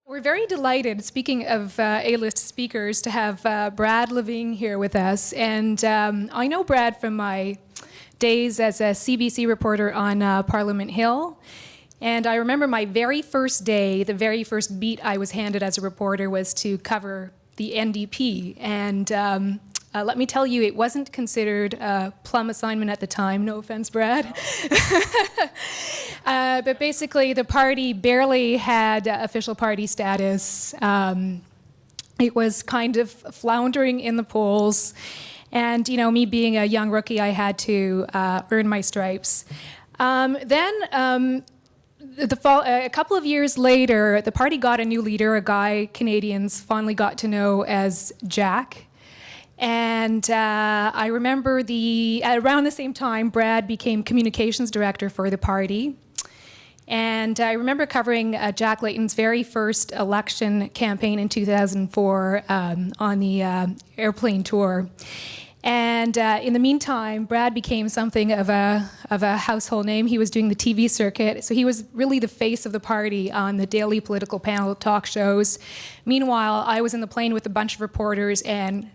We're very delighted, speaking of A-list speakers, to have Brad Lavigne here with us. And I know Brad from my days as a CBC reporter on Parliament Hill. And I remember my very first day, the very first beat I was handed as a reporter was to cover the NDP. And let me tell you, it wasn't considered a plum assignment at the time. No offense, Brad. But basically, the party barely had official party status. It was kind of floundering in the polls. And, you know, me being a young rookie, I had to earn my stripes. A couple of years later, the party got a new leader, a guy Canadians fondly got to know as Jack. And I remember around the same time, Brad became communications director for the party. And I remember covering Jack Layton's very first election campaign in 2004 on the airplane tour. And in the meantime, Brad became something of a household name. He was doing the TV circuit, so he was really the face of the party on the daily political panel talk shows. Meanwhile, I was in the plane with a bunch of reporters, and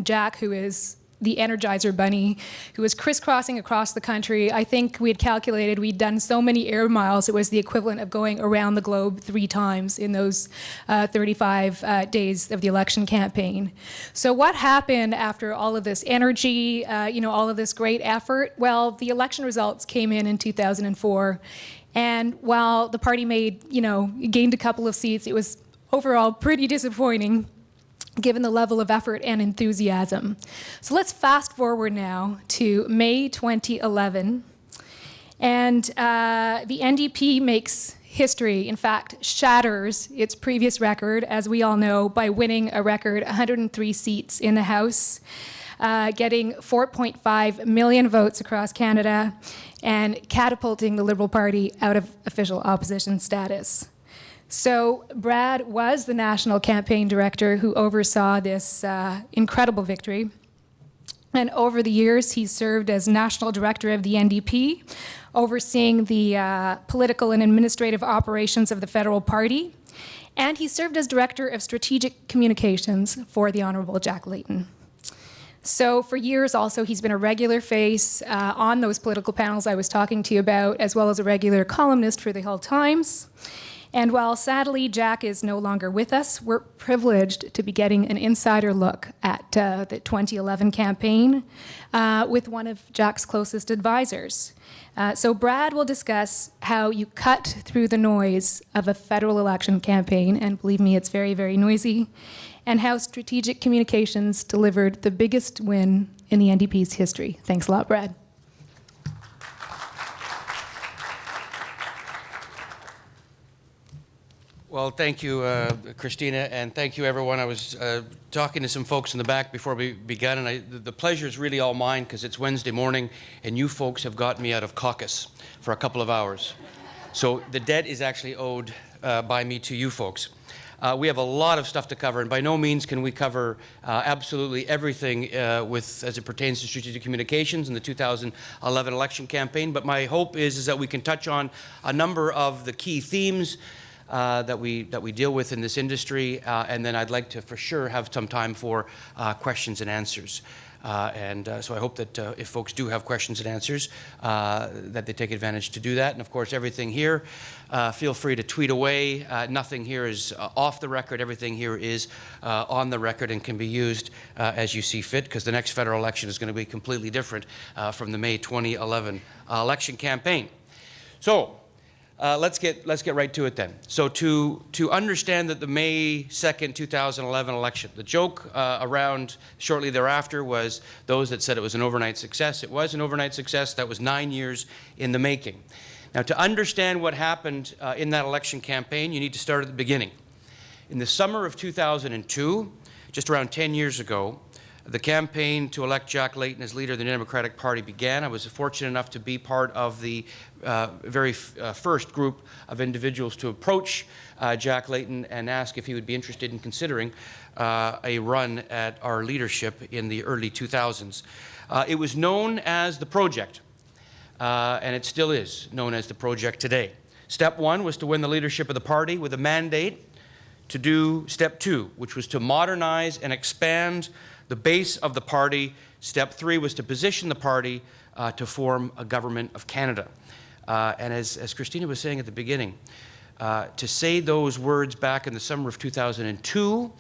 Jack, who is the Energizer Bunny, who was crisscrossing across the country. I think we had calculated we'd done so many air miles, it was the equivalent of going around the globe 3 times in those 35 days of the election campaign. So what happened after all of this energy, all of this great effort? Well, the election results came in 2004. And while the party gained a couple of seats, it was overall pretty disappointing, given the level of effort and enthusiasm. So let's fast forward now to May 2011. And the NDP makes history, in fact, shatters its previous record, as we all know, by winning a record 103 seats in the House, getting 4.5 million votes across Canada, and catapulting the Liberal Party out of official opposition status. So Brad was the national campaign director who oversaw this incredible victory. And over the years, he served as national director of the NDP, overseeing the political and administrative operations of the federal party. And he served as director of strategic communications for the Honourable Jack Layton. So for years also, he's been a regular face on those political panels I was talking to you about, as well as a regular columnist for the Hill Times. And while sadly Jack is no longer with us, we're privileged to be getting an insider look at the 2011 campaign with one of Jack's closest advisors. So Brad will discuss how you cut through the noise of a federal election campaign, and believe me, it's very, very noisy, and how strategic communications delivered the biggest win in the NDP's history. Thanks a lot, Brad. Well, thank you, Christina, and thank you, everyone. I was talking to some folks in the back before we began, and the pleasure is really all mine because it's Wednesday morning, and you folks have got me out of caucus for a couple of hours. So the debt is actually owed by me to you folks. We have a lot of stuff to cover, and by no means can we cover absolutely everything as it pertains to strategic communications in the 2011 election campaign, but my hope is that we can touch on a number of the key themes that we deal with in this industry, and then I'd like to for sure have some time for questions and answers. So I hope that if folks do have questions and answers, that they take advantage to do that. And of course, everything here, feel free to tweet away. Nothing here is off the record. Everything here is on the record and can be used as you see fit, because the next federal election is going to be completely different from the May 2011 election campaign. So let's get right to it then. So to understand that the May 2nd, 2011 election, the joke around shortly thereafter was those that said it was an overnight success. It was an overnight success. That was 9 years in the making. Now, to understand what happened in that election campaign, you need to start at the beginning. In the summer of 2002, just around 10 years ago, the campaign to elect Jack Layton as leader of the Democratic Party began. I was fortunate enough to be part of the very first group of individuals to approach Jack Layton and ask if he would be interested in considering a run at our leadership in the early 2000s. It was known as the Project, and it still is known as the Project today. Step one was to win the leadership of the party with a mandate to do step 2, which was to modernize and expand the base of the party. Step 3 was to position the party to form a government of Canada. And as Christina was saying at the beginning, to say those words back in the summer of 2002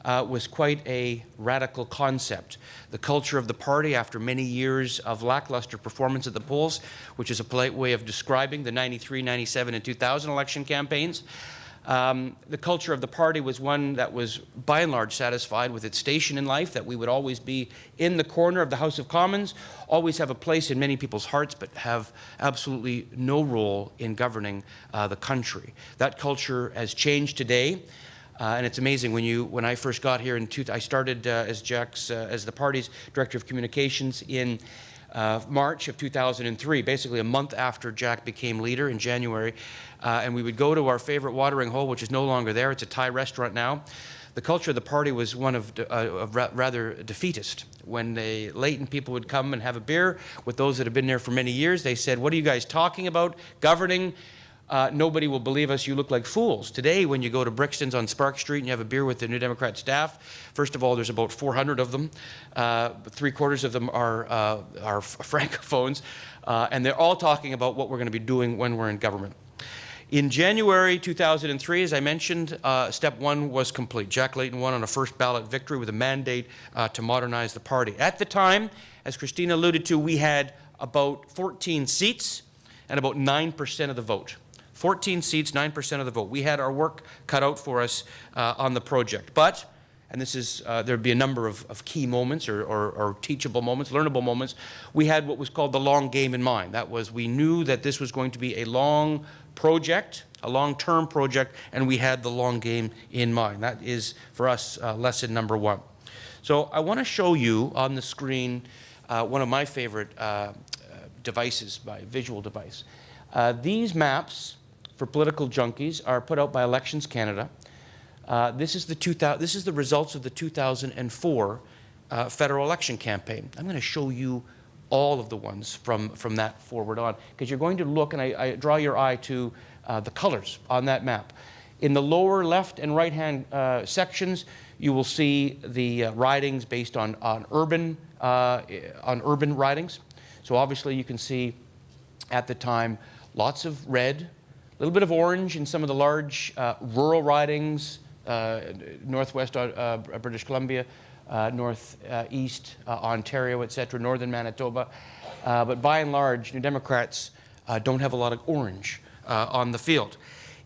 was quite a radical concept. The culture of the party, after many years of lackluster performance at the polls, which is a polite way of describing the 93, 97, and 2000 election campaigns, the culture of the party was one that was by and large satisfied with its station in life, that we would always be in the corner of the House of Commons, always have a place in many people's hearts, but have absolutely no role in governing the country. That culture has changed today. And it's amazing when I first got here I started as the party's director of communications in March of 2003, basically a month after Jack became leader in January, and we would go to our favorite watering hole, which is no longer there. It's a Thai restaurant now. The culture of the party was one of rather defeatist. When the Layton people would come and have a beer with those that have been there for many years, they said, "What are you guys talking about? Governing? Nobody will believe us. You look like fools." Today, when you go to Brixton's on Spark Street and you have a beer with the New Democrat staff, first of all, there's about 400 of them. 3/4 of them are francophones, and they're all talking about what we're going to be doing when we're in government. In January 2003, as I mentioned, step 1 was complete. Jack Layton won on a first ballot victory with a mandate to modernize the party. At the time, as Christina alluded to, we had about 14 seats and about 9% of the vote. 14 seats, 9% of the vote. We had our work cut out for us on the project. But, and this is, there'd be a number of key moments or teachable moments, learnable moments, we had what was called the long game in mind. That was, we knew that this was going to be a long project, a long-term project, and we had the long game in mind. That is, for us, lesson number 1. So I want to show you on the screen one of my favorite devices, my visual device. These maps for political junkies are put out by Elections Canada. This is the results of the 2004 federal election campaign. I'm going to show you all of the ones from that forward on, because you're going to look, and I draw your eye to the colors on that map. In the lower left and right-hand sections, you will see the ridings based on urban ridings. So obviously you can see at the time lots of red, a little bit of orange in some of the large rural ridings, northwest British Columbia, northeast Ontario, etc., northern Manitoba. But by and large, New Democrats don't have a lot of orange on the field.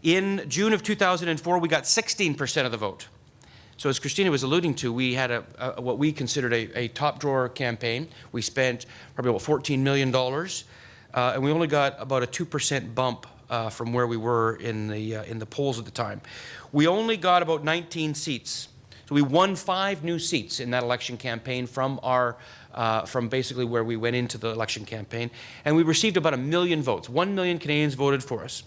In June of 2004, we got 16% of the vote. So as Christina was alluding to, we had what we considered a top-drawer campaign. We spent probably about $14 million, and we only got about a 2% bump from where we were in the polls at the time. We only got about 19 seats. So we won 5 new seats in that election campaign from basically where we went into the election campaign, and we received about 1 million votes. 1 million Canadians voted for us.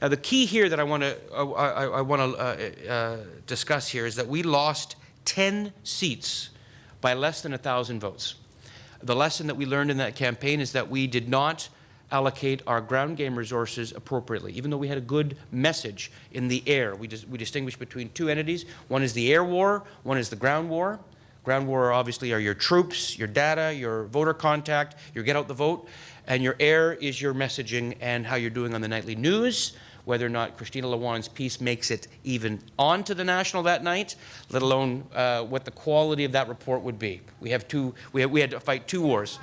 Now, the key here that I want to discuss here is that we lost 10 seats by less than 1,000 votes. The lesson that we learned in that campaign is that we did not allocate our ground game resources appropriately. Even though we had a good message in the air, we distinguish between 2 entities. One is the air war, one is the ground war. Ground war obviously are your troops, your data, your voter contact, your get out the vote, and your air is your messaging and how you're doing on the nightly news, whether or not Christina Lawan's piece makes it even onto the National that night, let alone what the quality of that report would be. We had to fight 2 wars.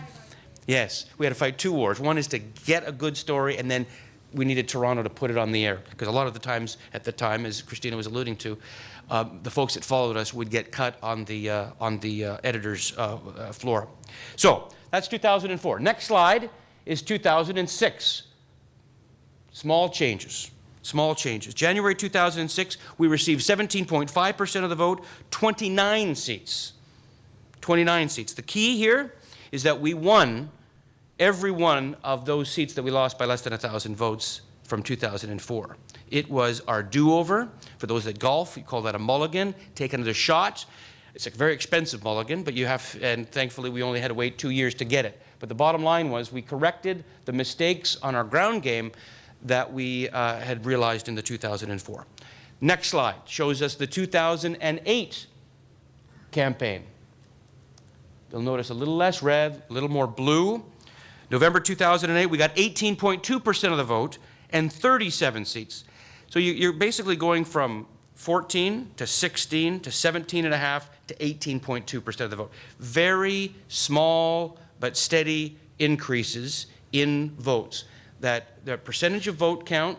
Yes, we had to fight 2 wars. One is to get a good story, and then we needed Toronto to put it on the air, because a lot of the times at the time, as Christina was alluding to, the folks that followed us would get cut on the editor's floor. So that's 2004. Next slide is 2006. Small changes. Small changes. January 2006, we received 17.5% of the vote, 29 seats. 29 seats. The key here is that we won every one of those seats that we lost by less than 1,000 votes from 2004. It was our do-over. For those that golf, we call that a mulligan. Take another shot. It's a very expensive mulligan, but and thankfully we only had to wait 2 years to get it. But the bottom line was we corrected the mistakes on our ground game that we had realized in the 2004. Next slide shows us the 2008 campaign. You'll notice a little less red, a little more blue. November 2008, we got 18.2% of the vote and 37 seats. So you're basically going from 14 to 16 to 17.5 to 18.2% of the vote. Very small but steady increases in votes. That the percentage of vote count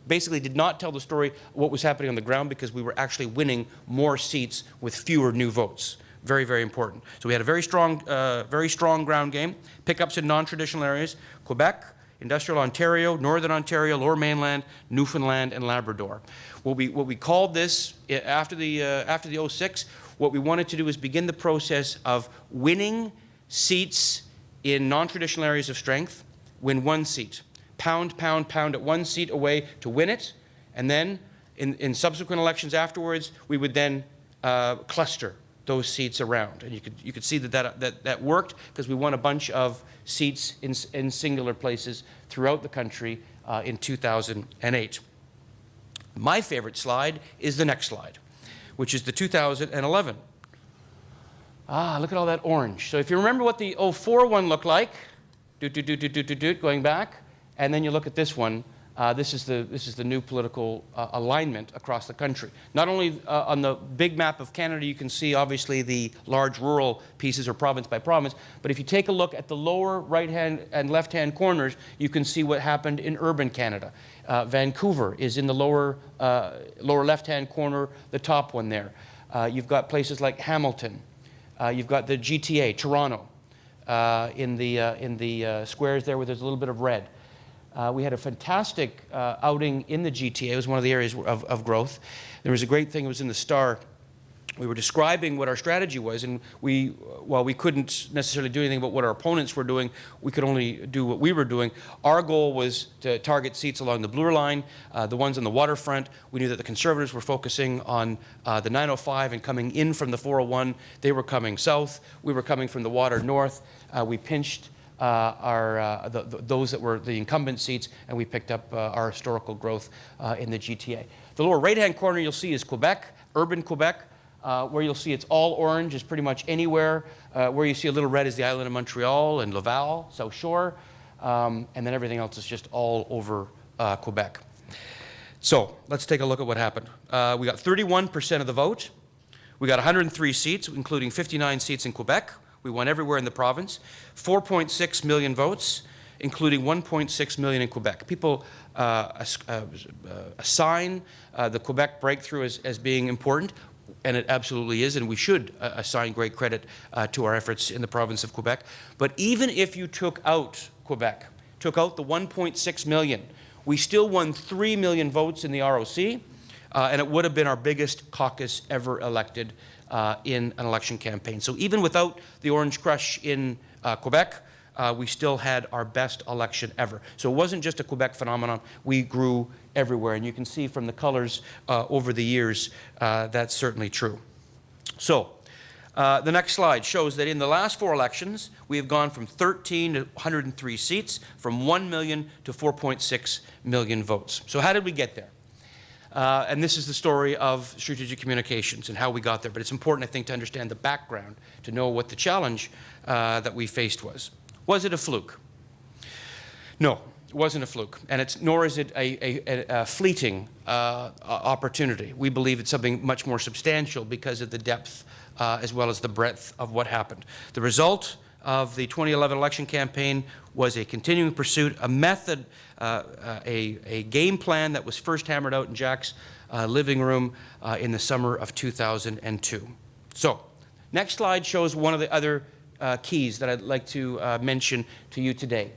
basically did not tell the story of what was happening on the ground, because we were actually winning more seats with fewer new votes. Very, very important. So we had a very strong ground game. Pickups in non-traditional areas: Quebec, Industrial Ontario, Northern Ontario, Lower Mainland, Newfoundland, and Labrador. What we called this after the 06, what we wanted to do is begin the process of winning seats in non-traditional areas of strength. Win one seat. Pound, pound, pound at one seat away to win it, and then in subsequent elections afterwards, we would then cluster those seats around. And you could see that worked, because we won a bunch of seats in singular places throughout the country in 2008. My favorite slide is the next slide, which is the 2011. Look at all that orange. So if you remember what the 04 one looked like, going back, and then you look at this one, this is the new political alignment across the country. Not only on the big map of Canada, you can see obviously the large rural pieces, or province by province, but if you take a look at the lower right-hand and left-hand corners, you can see what happened in urban Canada. Vancouver is in the lower left-hand corner, the top one there. You've got places like Hamilton. You've got the GTA, Toronto, in the squares there where there's a little bit of red. We had a fantastic outing in the GTA. It was one of the areas of growth. There was a great thing. It was in the Star. We were describing what our strategy was, and while we couldn't necessarily do anything about what our opponents were doing, we could only do what we were doing. Our goal was to target seats along the Bloor Line, the ones on the waterfront. We knew that the Conservatives were focusing on the 905 and coming in from the 401. They were coming south. We were coming from the water north. We pinched those that were the incumbent seats, and we picked up our historical growth in the GTA. The lower right-hand corner you'll see is Quebec, urban Quebec. Where you'll see it's all orange is pretty much anywhere. Where you see a little red is the island of Montreal and Laval, South Shore, and then everything else is just all over Quebec. So let's take a look at what happened. We got 31% of the vote. We got 103 seats, including 59 seats in Quebec. We won everywhere in the province. 4.6 million votes, including 1.6 million in Quebec. People assign the Quebec breakthrough as being important, and it absolutely is, and we should assign great credit to our efforts in the province of Quebec. But even if you took out Quebec, took out the 1.6 million, we still won 3 million votes in the ROC, and it would have been our biggest caucus ever elected in an election campaign. So even without the orange crush in Quebec, we still had our best election ever. So it wasn't just a Quebec phenomenon. We grew everywhere, and you can see from the colors over the years that's certainly true. So the next slide shows that in the last 4 elections, we have gone from 13 to 103 seats, from 1 million to 4.6 million votes. So how did we get there? And this is the story of strategic communications and how we got there. But it's important, I think, to understand the background, to know what the challenge that we faced was. Was it a fluke? No, it wasn't a fluke. And nor is it a fleeting opportunity. We believe it's something much more substantial because of the depth as well as the breadth of what happened. The result of the 2011 election campaign was a continuing pursuit, a method, a game plan that was first hammered out in Jack's living room in the summer of 2002. So, next slide shows one of the other keys that I'd like to mention to you today.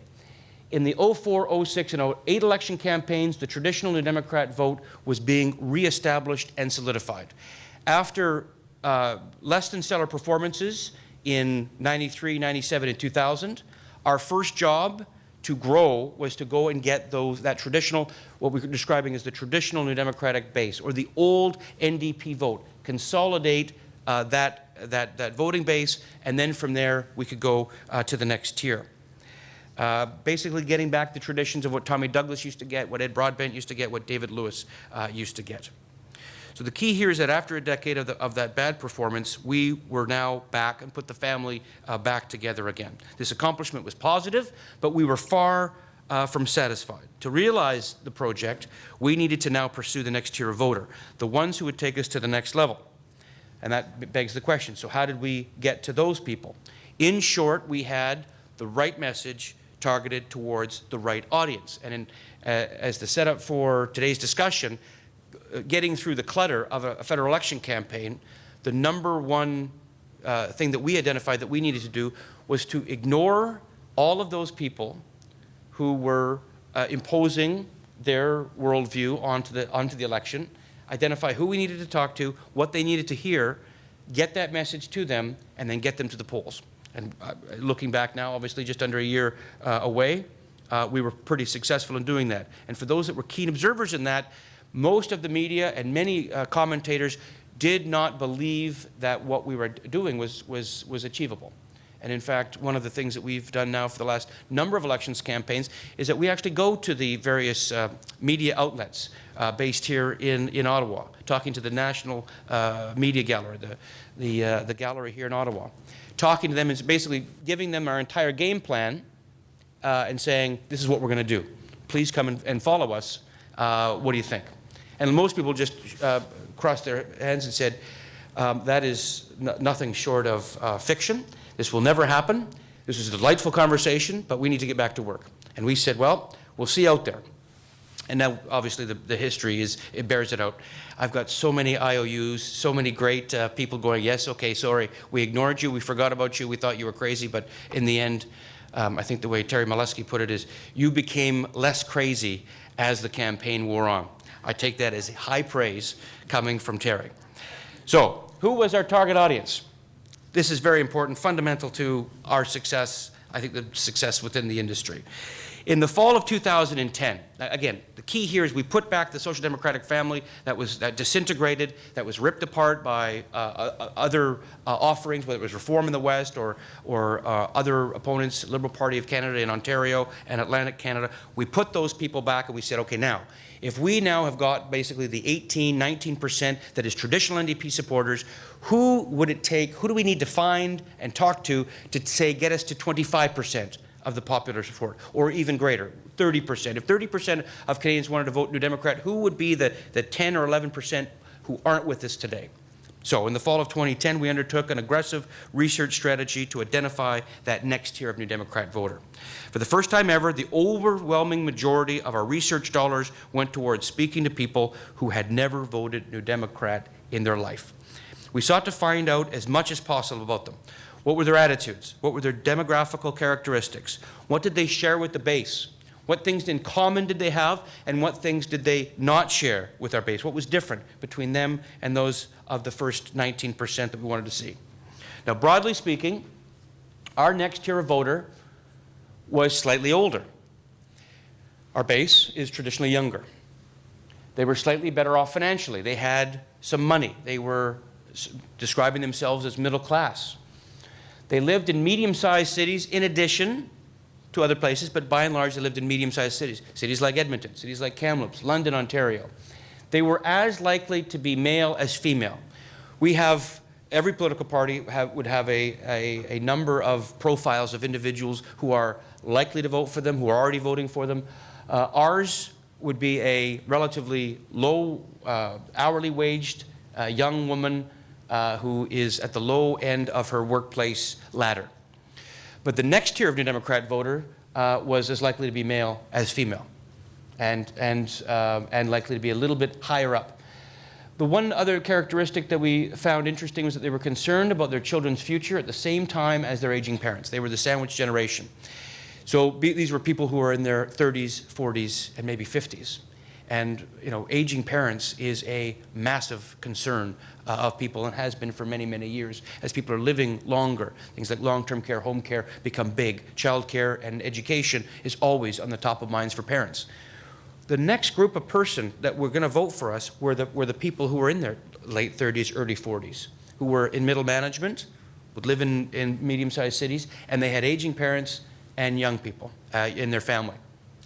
In the 04, 06, and 08 election campaigns, the traditional New Democrat vote was being reestablished and solidified. After less than stellar performances in 93, 97, and 2000, our first job to grow was to go and get that traditional, what we're describing as the traditional New Democratic base, or the old NDP vote, consolidate that voting base, and then from there we could go to the next tier. basically getting back the traditions of what Tommy Douglas used to get, what Ed Broadbent used to get, what David Lewis used to get. So the key here is that after a decade of that bad performance, we were now back and put the family back together again. This accomplishment was positive, but we were far from satisfied. To realize the project, we needed to now pursue the next tier of voter, the ones who would take us to the next level. And that begs the question, so how did we get to those people? In short, we had the right message targeted towards the right audience. And as the setup for today's discussion, getting through the clutter of a federal election campaign, the number one thing that we identified that we needed to do was to ignore all of those people who were imposing their worldview onto the election, identify who we needed to talk to, what they needed to hear, get that message to them, and then get them to the polls. And looking back now, obviously just under a year away, we were pretty successful in doing that. And for those that were keen observers in that, most of the media and many commentators did not believe that what we were doing was achievable. And in fact, one of the things that we've done now for the last number of elections campaigns is that we actually go to the various media outlets based here in Ottawa, talking to the National Media Gallery, the gallery here in Ottawa, talking to them and basically giving them our entire game plan and saying, this is what we're going to do. Please come and follow us. What do you think? And most people just crossed their hands and said, that is nothing short of fiction. This will never happen. This is a delightful conversation, but we need to get back to work. And we said, well, we'll see out there. And now, obviously, the history it bears it out. I've got so many IOUs, so many great people going, yes, okay, sorry, we ignored you, we forgot about you, we thought you were crazy, but in the end, I think the way Terry Molesky put it is, you became less crazy as the campaign wore on. I take that as high praise coming from Terry. So, who was our target audience? This is very important, fundamental to our success, I think the success within the industry. In the fall of 2010, again, the key here is we put back the Social Democratic family that disintegrated, that was ripped apart by other offerings, whether it was Reform in the West or other opponents, Liberal Party of Canada in Ontario and Atlantic Canada. We put those people back and we said, okay, now, if we now have got basically the 18, 19% that is traditional NDP supporters, who would it take, who do we need to find and talk to say get us to 25% of the popular support, or even greater, 30%? If 30% of Canadians wanted to vote New Democrat, who would be the 10 or 11% who aren't with us today? So in the fall of 2010, we undertook an aggressive research strategy to identify that next tier of New Democrat voter. For the first time ever, the overwhelming majority of our research dollars went towards speaking to people who had never voted New Democrat in their life. We sought to find out as much as possible about them. What were their attitudes? What were their demographical characteristics? What did they share with the base? What things in common did they have, and what things did they not share with our base? What was different between them and those of the first 19% that we wanted to see? Now, broadly speaking, our next tier of voter was slightly older. Our base is traditionally younger. They were slightly better off financially. They had some money. They were describing themselves as middle class. They lived in medium-sized cities in addition to other places, but by and large they lived in medium-sized cities. Cities like Edmonton, cities like Kamloops, London, Ontario. They were as likely to be male as female. We have, every political party would have a number of profiles of individuals who are likely to vote for them, who are already voting for them. Ours would be a relatively low hourly waged young woman who is at the low end of her workplace ladder. But the next tier of New Democrat voter was as likely to be male as female, and likely to be a little bit higher up. The one other characteristic that we found interesting was that they were concerned about their children's future at the same time as their aging parents. They were the sandwich generation. So these were people who were in their 30s, 40s, and maybe 50s. And aging parents is a massive concern of people, and has been for many, many years. As people are living longer, things like long-term care, home care become big. Child care and education is always on the top of minds for parents. The next group of person that were going to vote for us were the people who were in their late 30s, early 40s, who were in middle management, would live in medium-sized cities, and they had aging parents and young people in their family.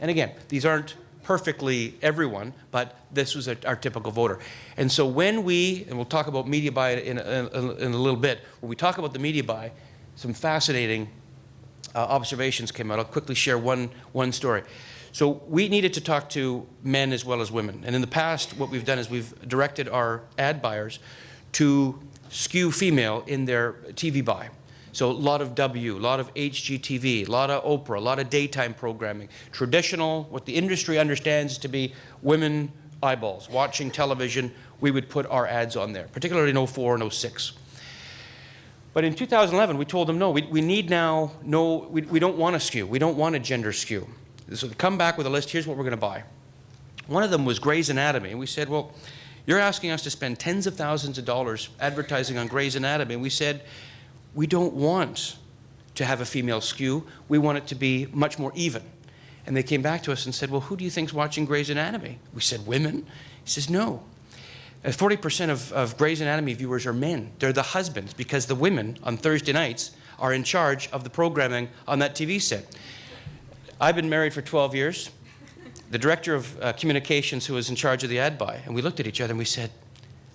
And again, these aren't perfectly everyone, but this was our typical voter. And so when and we'll talk about media buy in a little bit, when we talk about the media buy, some fascinating observations came out. I'll quickly share one story. So we needed to talk to men as well as women. And in the past, what we've done is we've directed our ad buyers to skew female in their TV buy. So a lot of W, a lot of HGTV, a lot of Oprah, a lot of daytime programming. Traditional, what the industry understands to be women eyeballs, watching television, we would put our ads on there, particularly in 04 and 06. But in 2011, we told them, no, we need now, no, we don't want to skew. We don't want a gender skew. So they come back with a list, here's what we're going to buy. One of them was Grey's Anatomy, and we said, well, you're asking us to spend tens of thousands of dollars advertising on Grey's Anatomy, and we said, we don't want to have a female skew. We want it to be much more even. And they came back to us and said, well, who do you think's watching Grey's Anatomy? We said, women. He says, no. 40% of Grey's Anatomy viewers are men. They're the husbands, because the women on Thursday nights are in charge of the programming on that TV set. I've been married for 12 years. The director of communications who was in charge of the ad buy, and we looked at each other and we said,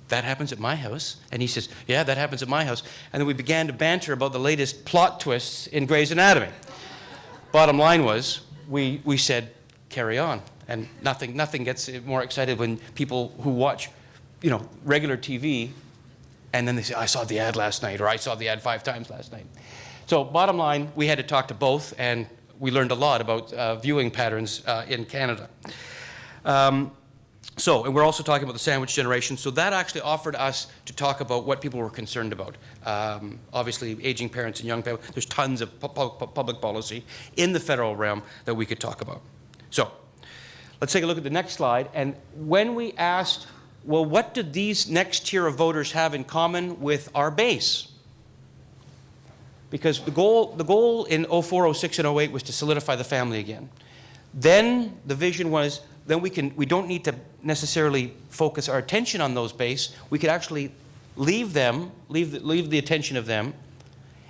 that happens at my house. And he says, yeah, that happens at my house. And then we began to banter about the latest plot twists in Grey's Anatomy. Bottom line was, we said, carry on. And nothing gets more excited when people who watch, regular TV, and then they say, I saw the ad last night, or I saw the ad 5 times last night. So bottom line, we had to talk to both, and we learned a lot about viewing patterns in Canada. And we're also talking about the sandwich generation. So that actually offered us to talk about what people were concerned about. Obviously, aging parents and young people. There's tons of public policy in the federal realm that we could talk about. So let's take a look at the next slide. And when we asked, well, what did these next tier of voters have in common with our base? Because the goal in 04, 06, and 08 was to solidify the family again. Then the vision was, then we don't need to necessarily focus our attention on those base. We could actually leave the attention of them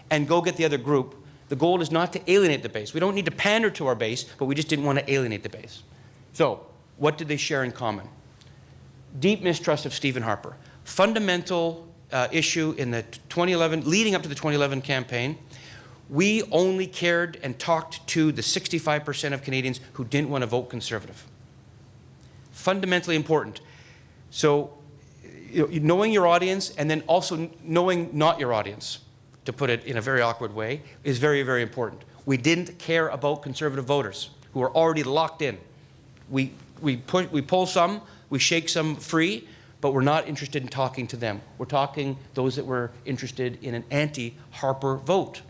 and go get the other group. The goal is not to alienate the base. We don't need to pander to our base, but we just didn't want to alienate the base. So what did they share in common? Deep mistrust of Stephen Harper. Fundamental issue in the 2011, leading up to the 2011 campaign. We only cared and talked to the 65% of Canadians who didn't want to vote Conservative. Fundamentally important. So, knowing your audience and then also knowing not your audience, to put it in a very awkward way, is very, very important. We didn't care about Conservative voters who are already locked in. We pull some, we shake some free, but we're not interested in talking to them. We're talking those that were interested in an anti-Harper vote.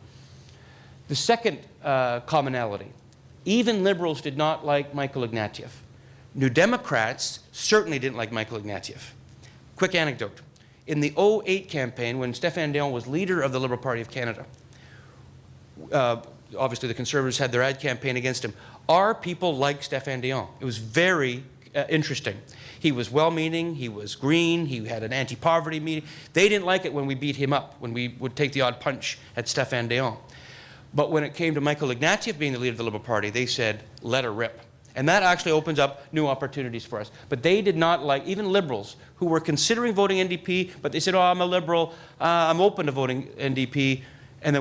The second commonality, even Liberals did not like Michael Ignatieff. New Democrats certainly didn't like Michael Ignatieff. Quick anecdote. In the 08 campaign, when Stéphane Dion was leader of the Liberal Party of Canada, obviously the Conservatives had their ad campaign against him. Our people liked Stéphane Dion. It was very interesting. He was well-meaning, he was green, he had an anti-poverty meeting. They didn't like it when we beat him up, when we would take the odd punch at Stéphane Dion. But when it came to Michael Ignatieff being the leader of the Liberal Party, they said, let her rip. And that actually opens up new opportunities for us. But they did not like, even Liberals who were considering voting NDP, but they said, oh, I'm a Liberal, I'm open to voting NDP, and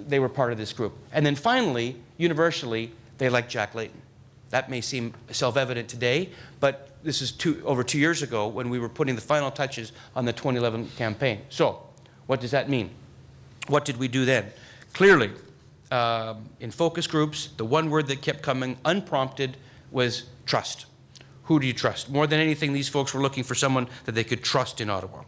they were part of this group. And then finally, universally, they liked Jack Layton. That may seem self-evident today, but this is over 2 years ago when we were putting the final touches on the 2011 campaign. So what does that mean? What did we do then? Clearly, in focus groups, the one word that kept coming unprompted was trust. Who do you trust? More than anything, these folks were looking for someone that they could trust in Ottawa.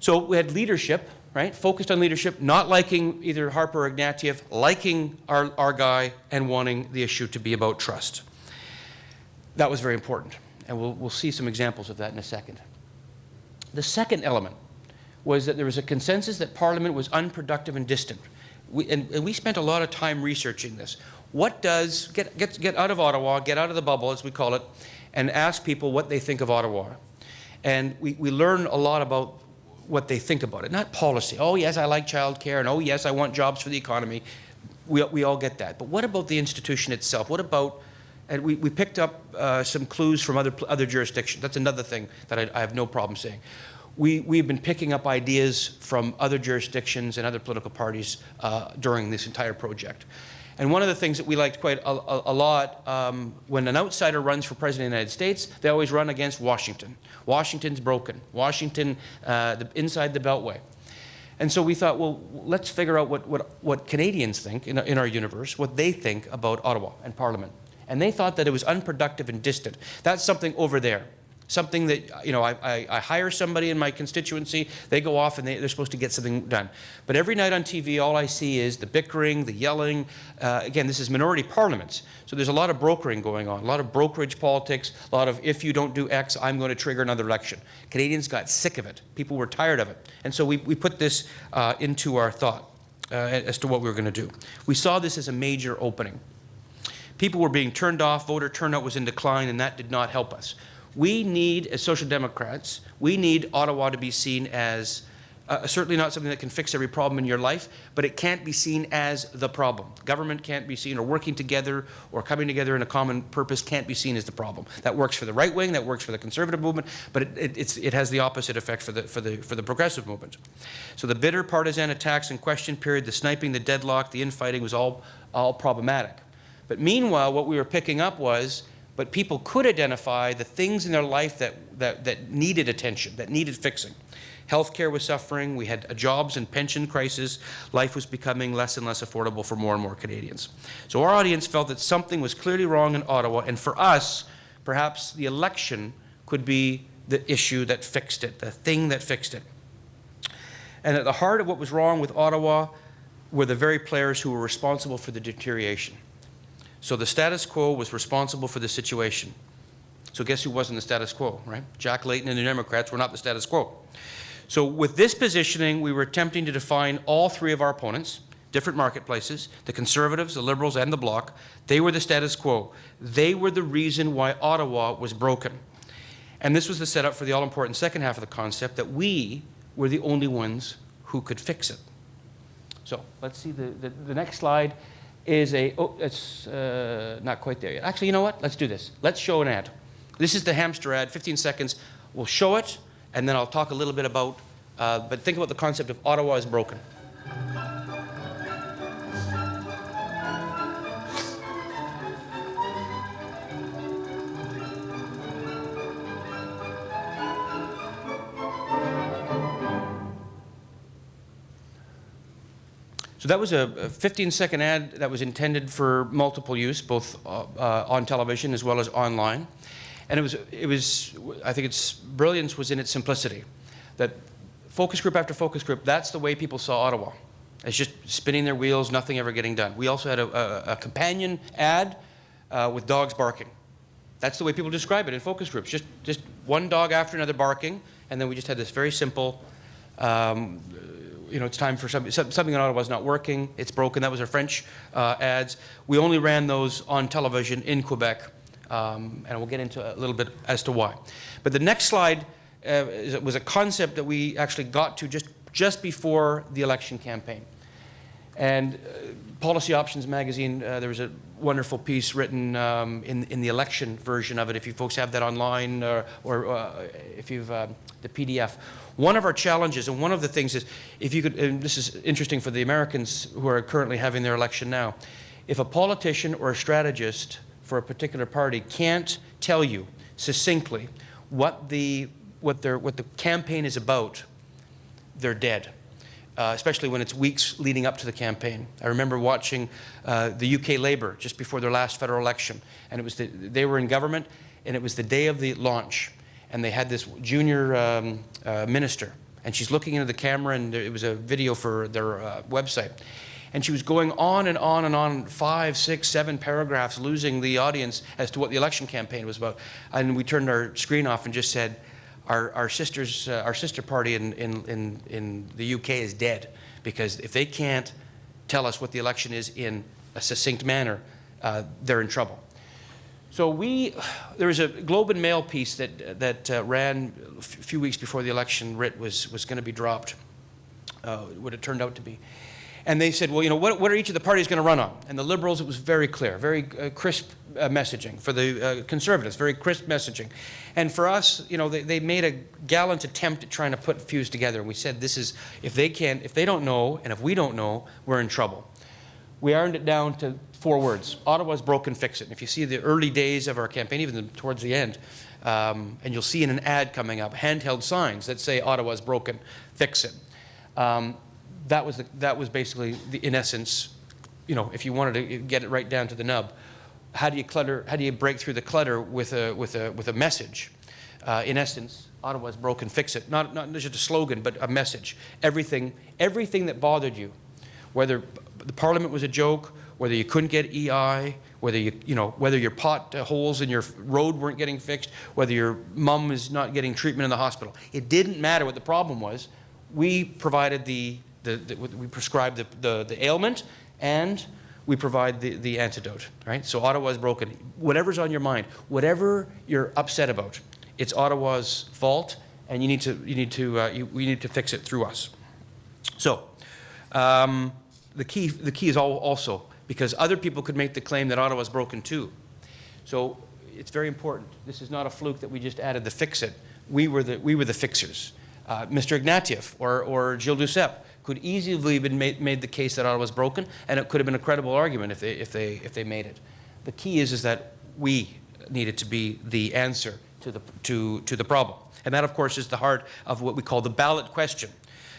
So we had leadership, right? Focused on leadership, not liking either Harper or Ignatieff, liking our guy, and wanting the issue to be about trust. That was very important, and we'll see some examples of that in a second. The second element was that there was a consensus that Parliament was unproductive and distant. We spent a lot of time researching this. What does, get out of Ottawa, get out of the bubble, as we call it, and ask people what they think of Ottawa. And we learn a lot about what they think about it, not policy. Oh, yes, I like childcare, and oh, yes, I want jobs for the economy. We all get that. But what about the institution itself? What about, and we picked up some clues from other jurisdictions. That's another thing that I have no problem saying. We've been picking up ideas from other jurisdictions and other political parties during this entire project. And one of the things that we liked quite a lot, when an outsider runs for president of the United States, they always run against Washington. Washington's broken. Washington, inside the Beltway. And so we thought, well, let's figure out what Canadians think in our universe, what they think about Ottawa and Parliament. And they thought that it was unproductive and distant. That's something over there. Something that, you know, I hire somebody in my constituency, they go off and they're supposed to get something done. But every night on TV, all I see is the bickering, the yelling. Again, this is minority parliaments. So there's a lot of brokering going on, a lot of brokerage politics, a lot of if you don't do X, I'm going to trigger another election. Canadians got sick of it. People were tired of it. And so we put this into our thought as to what we were going to do. We saw this as a major opening. People were being turned off, voter turnout was in decline, and that did not help us. We need, as Social Democrats, we need Ottawa to be seen as certainly not something that can fix every problem in your life, but it can't be seen as the problem. Government can't be seen, or working together or coming together in a common purpose can't be seen as the problem. That works for the right wing, that works for the conservative movement, but it has the opposite effect for the progressive movement. So the bitter partisan attacks and question period, the sniping, the deadlock, the infighting was all problematic. But meanwhile, what we were picking up was, but people could identify the things in their life that needed attention, that needed fixing. Healthcare was suffering. We had a jobs and pension crisis. Life was becoming less and less affordable for more and more Canadians. So our audience felt that something was clearly wrong in Ottawa, and for us, perhaps the election could be the issue that fixed it, the thing that fixed it. And at the heart of what was wrong with Ottawa were the very players who were responsible for the deterioration. So the status quo was responsible for the situation. So guess who wasn't the status quo, right? Jack Layton and the Democrats were not the status quo. So with this positioning, we were attempting to define all three of our opponents, different marketplaces, the Conservatives, the Liberals, and the Bloc. They were the status quo. They were the reason why Ottawa was broken. And this was the setup for the all-important second half of the concept, that we were the only ones who could fix it. So let's see the next slide. Is it's not quite there yet. Actually, you know what? Let's do this. Let's show an ad. This is the hamster ad, 15 seconds. We'll show it, and then I'll talk a little bit about, but think about the concept of Ottawa is broken. So that was a 15-second ad that was intended for multiple use, both on television as well as online. And it was, I think its brilliance was in its simplicity. That focus group after focus group, that's the way people saw Ottawa. It's just spinning their wheels, nothing ever getting done. We also had a companion ad with dogs barking. That's the way people describe it in focus groups. Just one dog after another barking, and then we just had this very simple, you know, it's time for something in Ottawa is not working, it's broken. That was our French ads. We only ran those on television in Quebec, and we'll get into a little bit as to why. But the next slide was a concept that we actually got to just before the election campaign. And Policy Options magazine, there was a wonderful piece written in the election version of it, if you folks have that online, or if you've the PDF. One of our challenges, and one of the things is, if you could, and this is interesting for the Americans who are currently having their election now, if a politician or a strategist for a particular party can't tell you succinctly what the campaign is about, they're dead. Especially when it's weeks leading up to the campaign. I remember watching the UK Labour just before their last federal election, and it was they were in government, and it was the day of the launch, and they had this junior minister, and she's looking into the camera, and it was a video for their website, and she was going on and on and on, 5, 6, 7 paragraphs, losing the audience as to what the election campaign was about, and we turned our screen off and just said, our sister party in the UK is dead, because if they can't tell us what the election is in a succinct manner, they're in trouble. So there was a Globe and Mail piece that ran a few weeks before the election writ was going to be dropped, what it turned out to be. And they said, well, you know, what are each of the parties going to run on? And the Liberals, it was very clear, very crisp messaging. For the Conservatives, very crisp messaging. And for us, you know, they made a gallant attempt at trying to put fuse together. And we said, this is, if they don't know, and if we don't know, we're in trouble. We ironed it down to 4 words. Ottawa's broken, fix it. And if you see the early days of our campaign, even towards the end, and you'll see in an ad coming up, handheld signs that say Ottawa's broken, fix it. That was basically, in essence, you know, if you wanted to get it right down to the nub, how do you break through the clutter with a message? In essence, Ottawa's broken, fix it. Not just a slogan, but a message. Everything that bothered you, whether the Parliament was a joke, whether you couldn't get EI, whether whether your potholes in your road weren't getting fixed, whether your mum is not getting treatment in the hospital. It didn't matter what the problem was. We provided we prescribed the ailment, and we provide the antidote, right? So Ottawa's broken. Whatever's on your mind, whatever you're upset about, it's Ottawa's fault, and we need to fix it through us. So the key is also, because other people could make the claim that Ottawa's broken too. So it's very important. This is not a fluke that we just added the fix it. We were the fixers. Mr. Ignatieff or Gilles Duceppe could easily have been made the case that Ottawa's broken, and it could have been a credible argument if they made it. The key is that we needed to be the answer to the problem, and that, of course, is the heart of what we call the ballot question.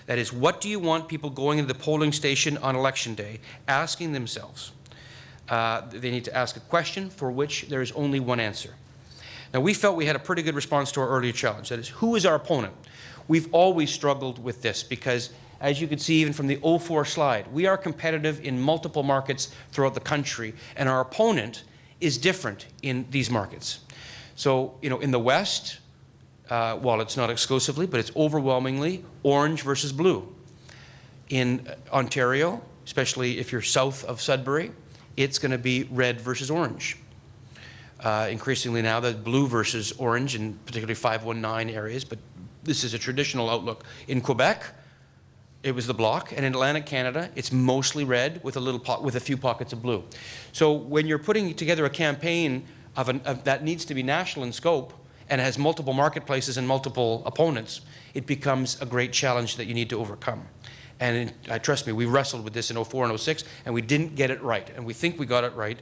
That is, what do you want people going into the polling station on election day asking themselves? They need to ask a question for which there is only one answer. Now, we felt we had a pretty good response to our earlier challenge. That is, who is our opponent? We've always struggled with this because, as you can see even from the 04 slide, we are competitive in multiple markets throughout the country, and our opponent is different in these markets. So, you know, in the West, while it's not exclusively, but it's overwhelmingly orange versus blue. In Ontario, especially if you're south of Sudbury, it's going to be red versus orange. Increasingly now, the blue versus orange in particularly 519 areas, but this is a traditional outlook. In Quebec, it was the Bloc, and in Atlantic Canada, it's mostly red with a few pockets of blue. So when you're putting together a campaign that needs to be national in scope and has multiple marketplaces and multiple opponents, it becomes a great challenge that you need to overcome. And trust me, we wrestled with this in 04 and 06, and we didn't get it right. And we think we got it right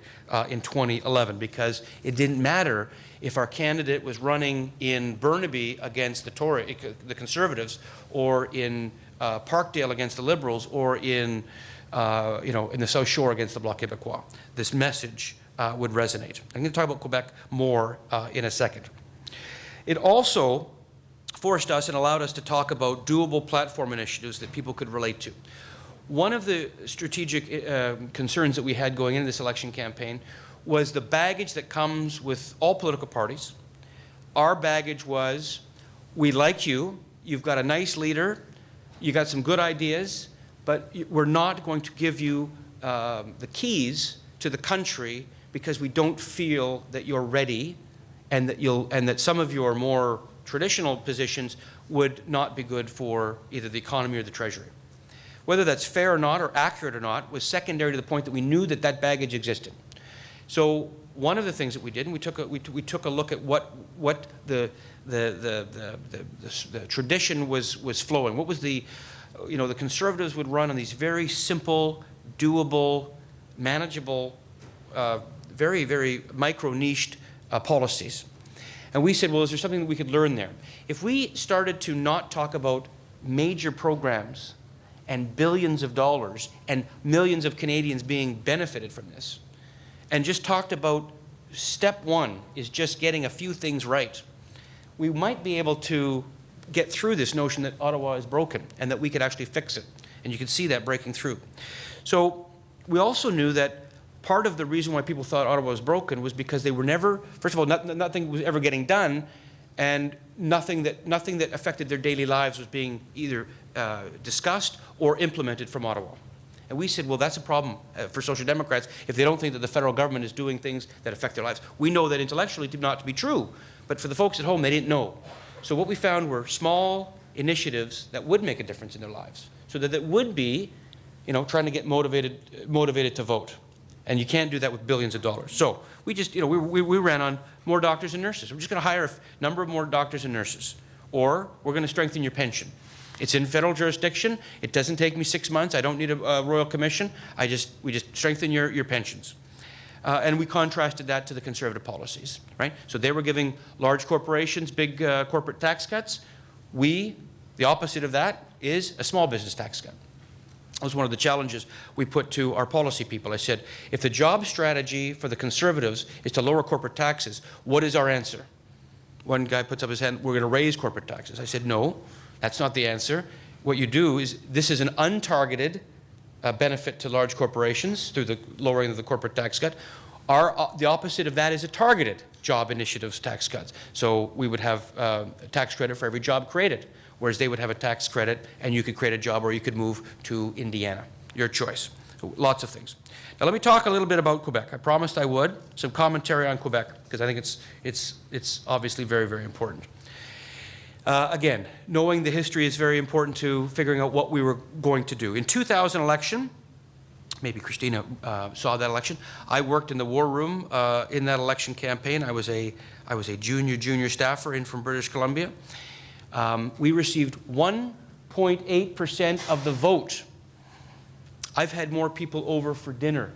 in 2011, because it didn't matter if our candidate was running in Burnaby against the Conservatives, or in Parkdale against the Liberals, or in the South Shore against the Bloc Québécois. This message would resonate. I'm going to talk about Quebec more in a second. It also forced us and allowed us to talk about doable platform initiatives that people could relate to. One of the strategic concerns that we had going into this election campaign was the baggage that comes with all political parties. Our baggage was, we like you, you've got a nice leader, you got some good ideas, but we're not going to give you the keys to the country because we don't feel that you're ready, and that some of your more traditional positions would not be good for either the economy or the Treasury. Whether that's fair or not, or accurate or not, was secondary to the point that we knew that that baggage existed. So one of the things that we did, and we took a look at what the tradition was flowing. What was the Conservatives would run on these very simple, doable, manageable, very, very micro-niched policies. And we said, well, is there something that we could learn there? If we started to not talk about major programs and billions of dollars and millions of Canadians being benefited from this, and just talked about step one is just getting a few things right, we might be able to get through this notion that Ottawa is broken and that we could actually fix it. And you can see that breaking through. So we also knew that part of the reason why people thought Ottawa was broken was because they were never, first of all, nothing was ever getting done, and nothing that affected their daily lives was being either discussed or implemented from Ottawa. And we said, well, that's a problem for Social Democrats if they don't think that the federal government is doing things that affect their lives. We know that intellectually to not to be true, but for the folks at home, they didn't know. So what we found were small initiatives that would make a difference in their lives, so that it would be you know, trying to get motivated to vote. And you can't do that with billions of dollars. So we just, you know, we ran on more doctors and nurses. We're just going to hire a number of more doctors and nurses. Or we're going to strengthen your pension. It's in federal jurisdiction. It doesn't take me 6 months. I don't need a royal commission. We just strengthen your pensions. And we contrasted that to the Conservative policies, right? So they were giving large corporations big corporate tax cuts. The opposite of that is a small business tax cut. That was one of the challenges we put to our policy people. I said, if the job strategy for the Conservatives is to lower corporate taxes, what is our answer? One guy puts up his hand, we're going to raise corporate taxes. I said, no, that's not the answer. What you do is, this is an untargeted benefit to large corporations through the lowering of the corporate tax cut. The opposite of that is a targeted job initiatives tax cuts. So we would have a tax credit for every job created, whereas they would have a tax credit and you could create a job or you could move to Indiana. Your choice. So lots of things. Now let me talk a little bit about Quebec. I promised I would. Some commentary on Quebec, because I think it's obviously very, very important. Again, knowing the history is very important to figuring out what we were going to do. In 2000 election, maybe Christina saw that election. I worked in the war room in that election campaign. I was a junior staffer in from British Columbia. We received 1.8% of the vote. I've had more people over for dinner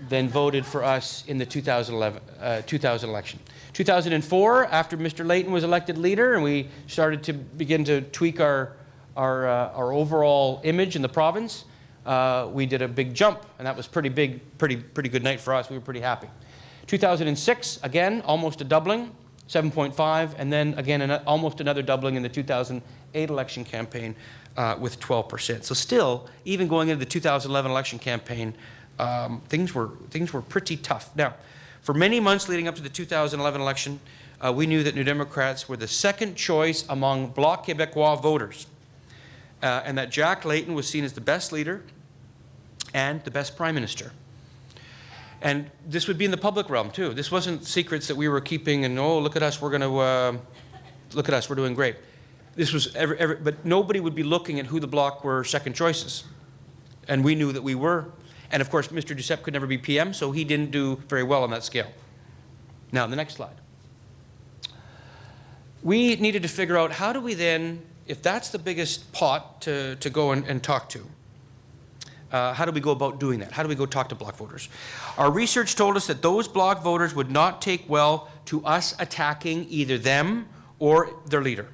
than voted for us in the 2000 election. 2004, after Mr. Layton was elected leader, and we started to begin to tweak our overall image in the province, we did a big jump, and that was pretty big, pretty good night for us. We were pretty happy. 2006, again, almost a doubling, 7.5, and then again almost another doubling in the 2008 election campaign with 12%. So still, even going into the 2011 election campaign, things were pretty tough. Now, for many months leading up to the 2011 election, we knew that New Democrats were the second choice among Bloc Québécois voters, and that Jack Layton was seen as the best leader and the best prime minister. And this would be in the public realm too. This wasn't secrets that we were keeping and, oh, look at us, we're going to, look at us, we're doing great. This was, but nobody would be looking at who the Bloc were second choices. And we knew that we were. And of course, Mr. Duceppe could never be PM, so he didn't do very well on that scale. Now, the next slide. We needed to figure out, how do we then, if that's the biggest pot to go and talk to, how do we go about doing that? How do we go talk to Bloc voters? Our research told us that those Bloc voters would not take well to us attacking either them or their leader.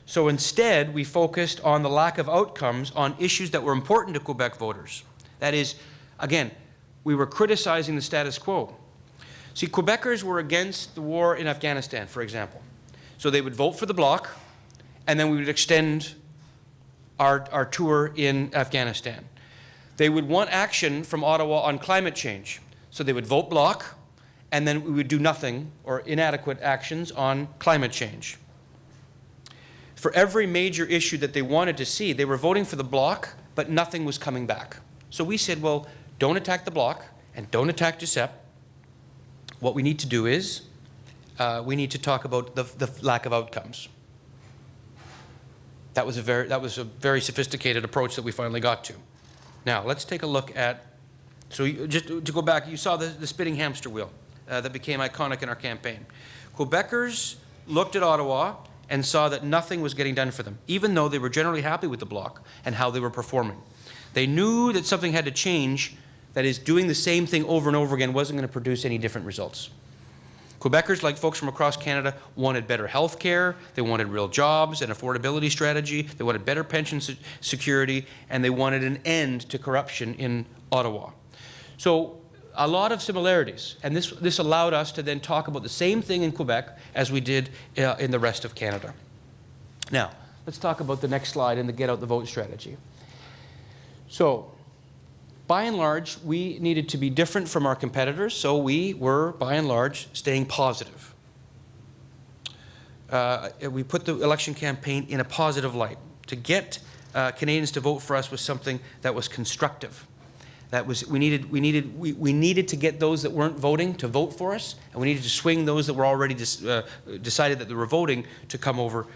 So instead, we focused on the lack of outcomes on issues that were important to Quebec voters. That is, again, we were criticizing the status quo. See, Quebecers were against the war in Afghanistan, for example. So they would vote for the Bloc, and then we would extend our tour in Afghanistan. They would want action from Ottawa on climate change. So they would vote Bloc, and then we would do nothing or inadequate actions on climate change. For every major issue that they wanted to see, they were voting for the Bloc, but nothing was coming back. So we said, well, don't attack the Bloc and don't attack Duceppe. What we need to do is we need to talk about the lack of outcomes. That was a very sophisticated approach that we finally got to. Now, let's take a look at, so just to go back, you saw the spinning hamster wheel that became iconic in our campaign. Quebecers looked at Ottawa and saw that nothing was getting done for them, even though they were generally happy with the Bloc and how they were performing. They knew that something had to change, that is, doing the same thing over and over again wasn't going to produce any different results. Quebecers, like folks from across Canada, wanted better health care, they wanted real jobs, an affordability strategy, they wanted better pension security, and they wanted an end to corruption in Ottawa. So a lot of similarities, and this allowed us to then talk about the same thing in Quebec as we did in the rest of Canada. Now, let's talk about the next slide and the get out the vote strategy. So, by and large, we needed to be different from our competitors, so we were, by and large, staying positive. We put the election campaign in a positive light. To get Canadians to vote for us was something that was constructive. That was, we needed to get those that weren't voting to vote for us, and we needed to swing those that were already decided that they were voting to come over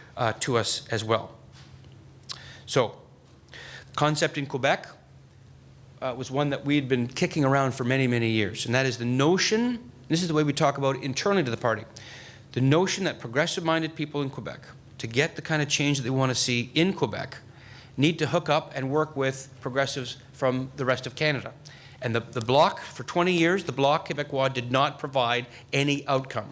to us as well. So, concept in Quebec, was one that we'd been kicking around for many, many years, and that is the notion, this is the way we talk about it internally to the party, the notion that progressive-minded people in Quebec, to get the kind of change that they want to see in Quebec, need to hook up and work with progressives from the rest of Canada. And the Bloc, for 20 years, the Bloc Québécois did not provide any outcome.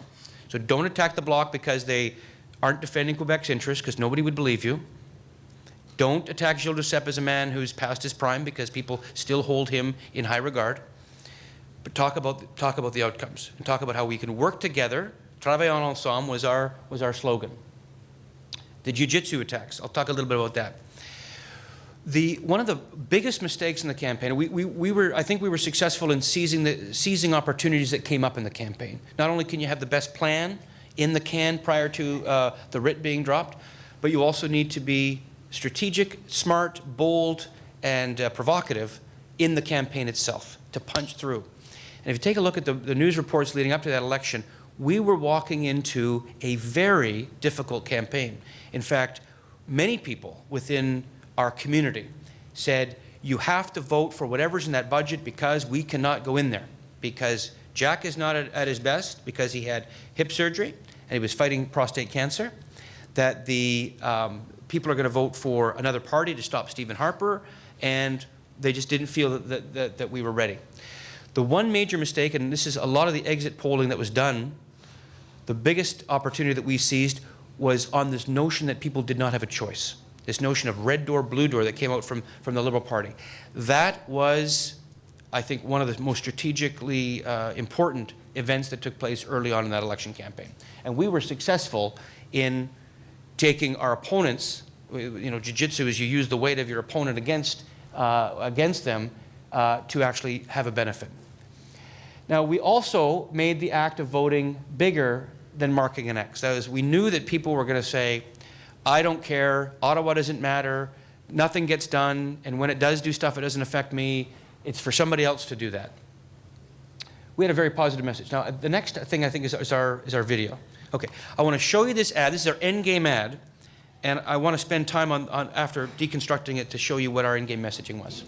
So don't attack the Bloc because they aren't defending Quebec's interests, because nobody would believe you. Don't attack Gilles Duceppe as a man who's past his prime, because people still hold him in high regard. But talk about the outcomes, and talk about how we can work together. Travaillons ensemble was our slogan. The jiu-jitsu attacks, I'll talk a little bit about that. One of the biggest mistakes in the campaign, I think we were successful in seizing opportunities that came up in the campaign. Not only can you have the best plan in the can prior to the writ being dropped, but you also need to be strategic, smart, bold, and provocative in the campaign itself to punch through. And if you take a look at the news reports leading up to that election, we were walking into a very difficult campaign. In fact, many people within our community said, you have to vote for whatever's in that budget because we cannot go in there. Because Jack is not at his best, because he had hip surgery and he was fighting prostate cancer, that the people are going to vote for another party to stop Stephen Harper, and they just didn't feel that we were ready. The one major mistake, and this is a lot of the exit polling that was done, the biggest opportunity that we seized was on this notion that people did not have a choice. This notion of red door, blue door that came out from the Liberal Party. That was, I think, one of the most strategically important events that took place early on in that election campaign. And we were successful in taking our opponents, you know, jiu-jitsu is you use the weight of your opponent against them to actually have a benefit. Now, we also made the act of voting bigger than marking an X. That is, we knew that people were going to say, I don't care, Ottawa doesn't matter, nothing gets done, and when it does do stuff, it doesn't affect me. It's for somebody else to do that. We had a very positive message. Now, the next thing I think is our video. Okay, I want to show you this ad. This is our endgame ad, and I want to spend time on after deconstructing it to show you what our endgame messaging was.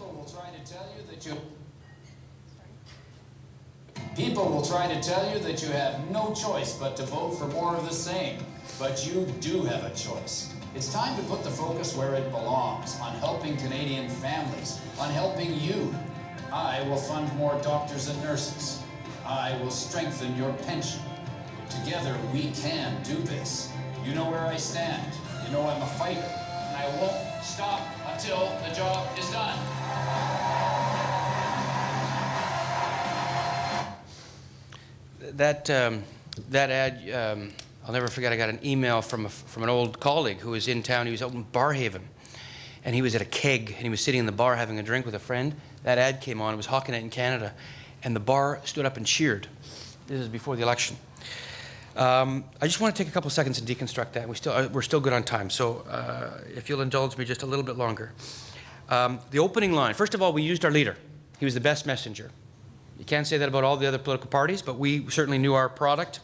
People will try to tell you that you have no choice but to vote for more of the same. But you do have a choice. It's time to put the focus where it belongs, on helping Canadian families, on helping you. I will fund more doctors and nurses. I will strengthen your pension. Together we can do this. You know where I stand. You know I'm a fighter, and I won't stop until the job is done. That ad, I'll never forget, I got an email from an old colleague who was in town. He was out in Barhaven, and he was at a keg, and he was sitting in the bar having a drink with a friend. That ad came on. It was Hockey Night in Canada, and the bar stood up and cheered. This is before the election. I just want to take a couple seconds and deconstruct that. We're still good on time, so if you'll indulge me just a little bit longer. The opening line, first of all, we used our leader. He was the best messenger. You can't say that about all the other political parties, but we certainly knew our product.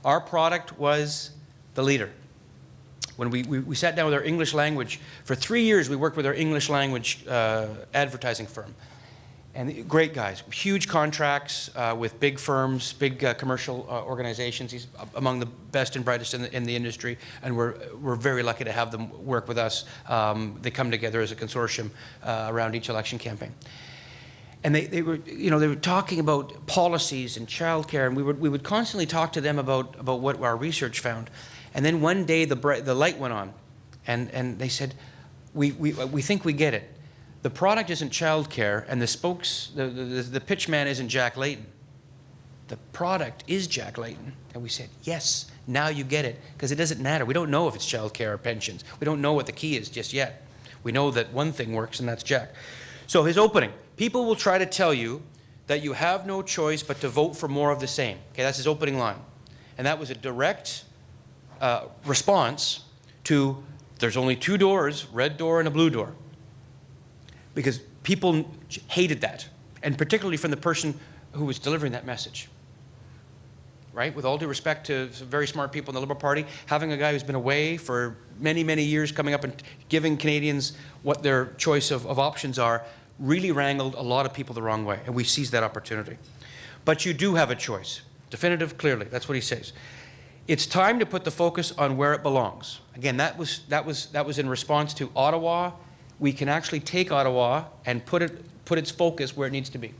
Our product was the leader. When we sat down with our English language, for 3 years we worked with our English language advertising firm. And great guys, huge contracts with big firms, big commercial organizations. He's among the best and brightest in the industry, and we're very lucky to have them work with us. They come together as a consortium around each election campaign. And they were talking about policies and childcare, and we would constantly talk to them about what our research found. And then one day the light went on, and they said, we think we get it. The product isn't childcare, and the pitch man isn't Jack Layton. The product is Jack Layton. And we said, yes, now you get it, because it doesn't matter. We don't know if it's childcare or pensions. We don't know what the key is just yet. We know that one thing works, and that's Jack. So his opening. People will try to tell you that you have no choice but to vote for more of the same. Okay, that's his opening line. And that was a direct response to there's only two doors, red door and a blue door. Because people hated that, and particularly from the person who was delivering that message. Right? With all due respect to some very smart people in the Liberal Party, having a guy who's been away for many, many years coming up and giving Canadians what their choice of options are really wrangled a lot of people the wrong way, and we seized that opportunity. But you do have a choice. Definitive, clearly. That's what he says. It's time to put the focus on where it belongs. Again, that was in response to Ottawa. We can actually take Ottawa and put its focus where it needs to be.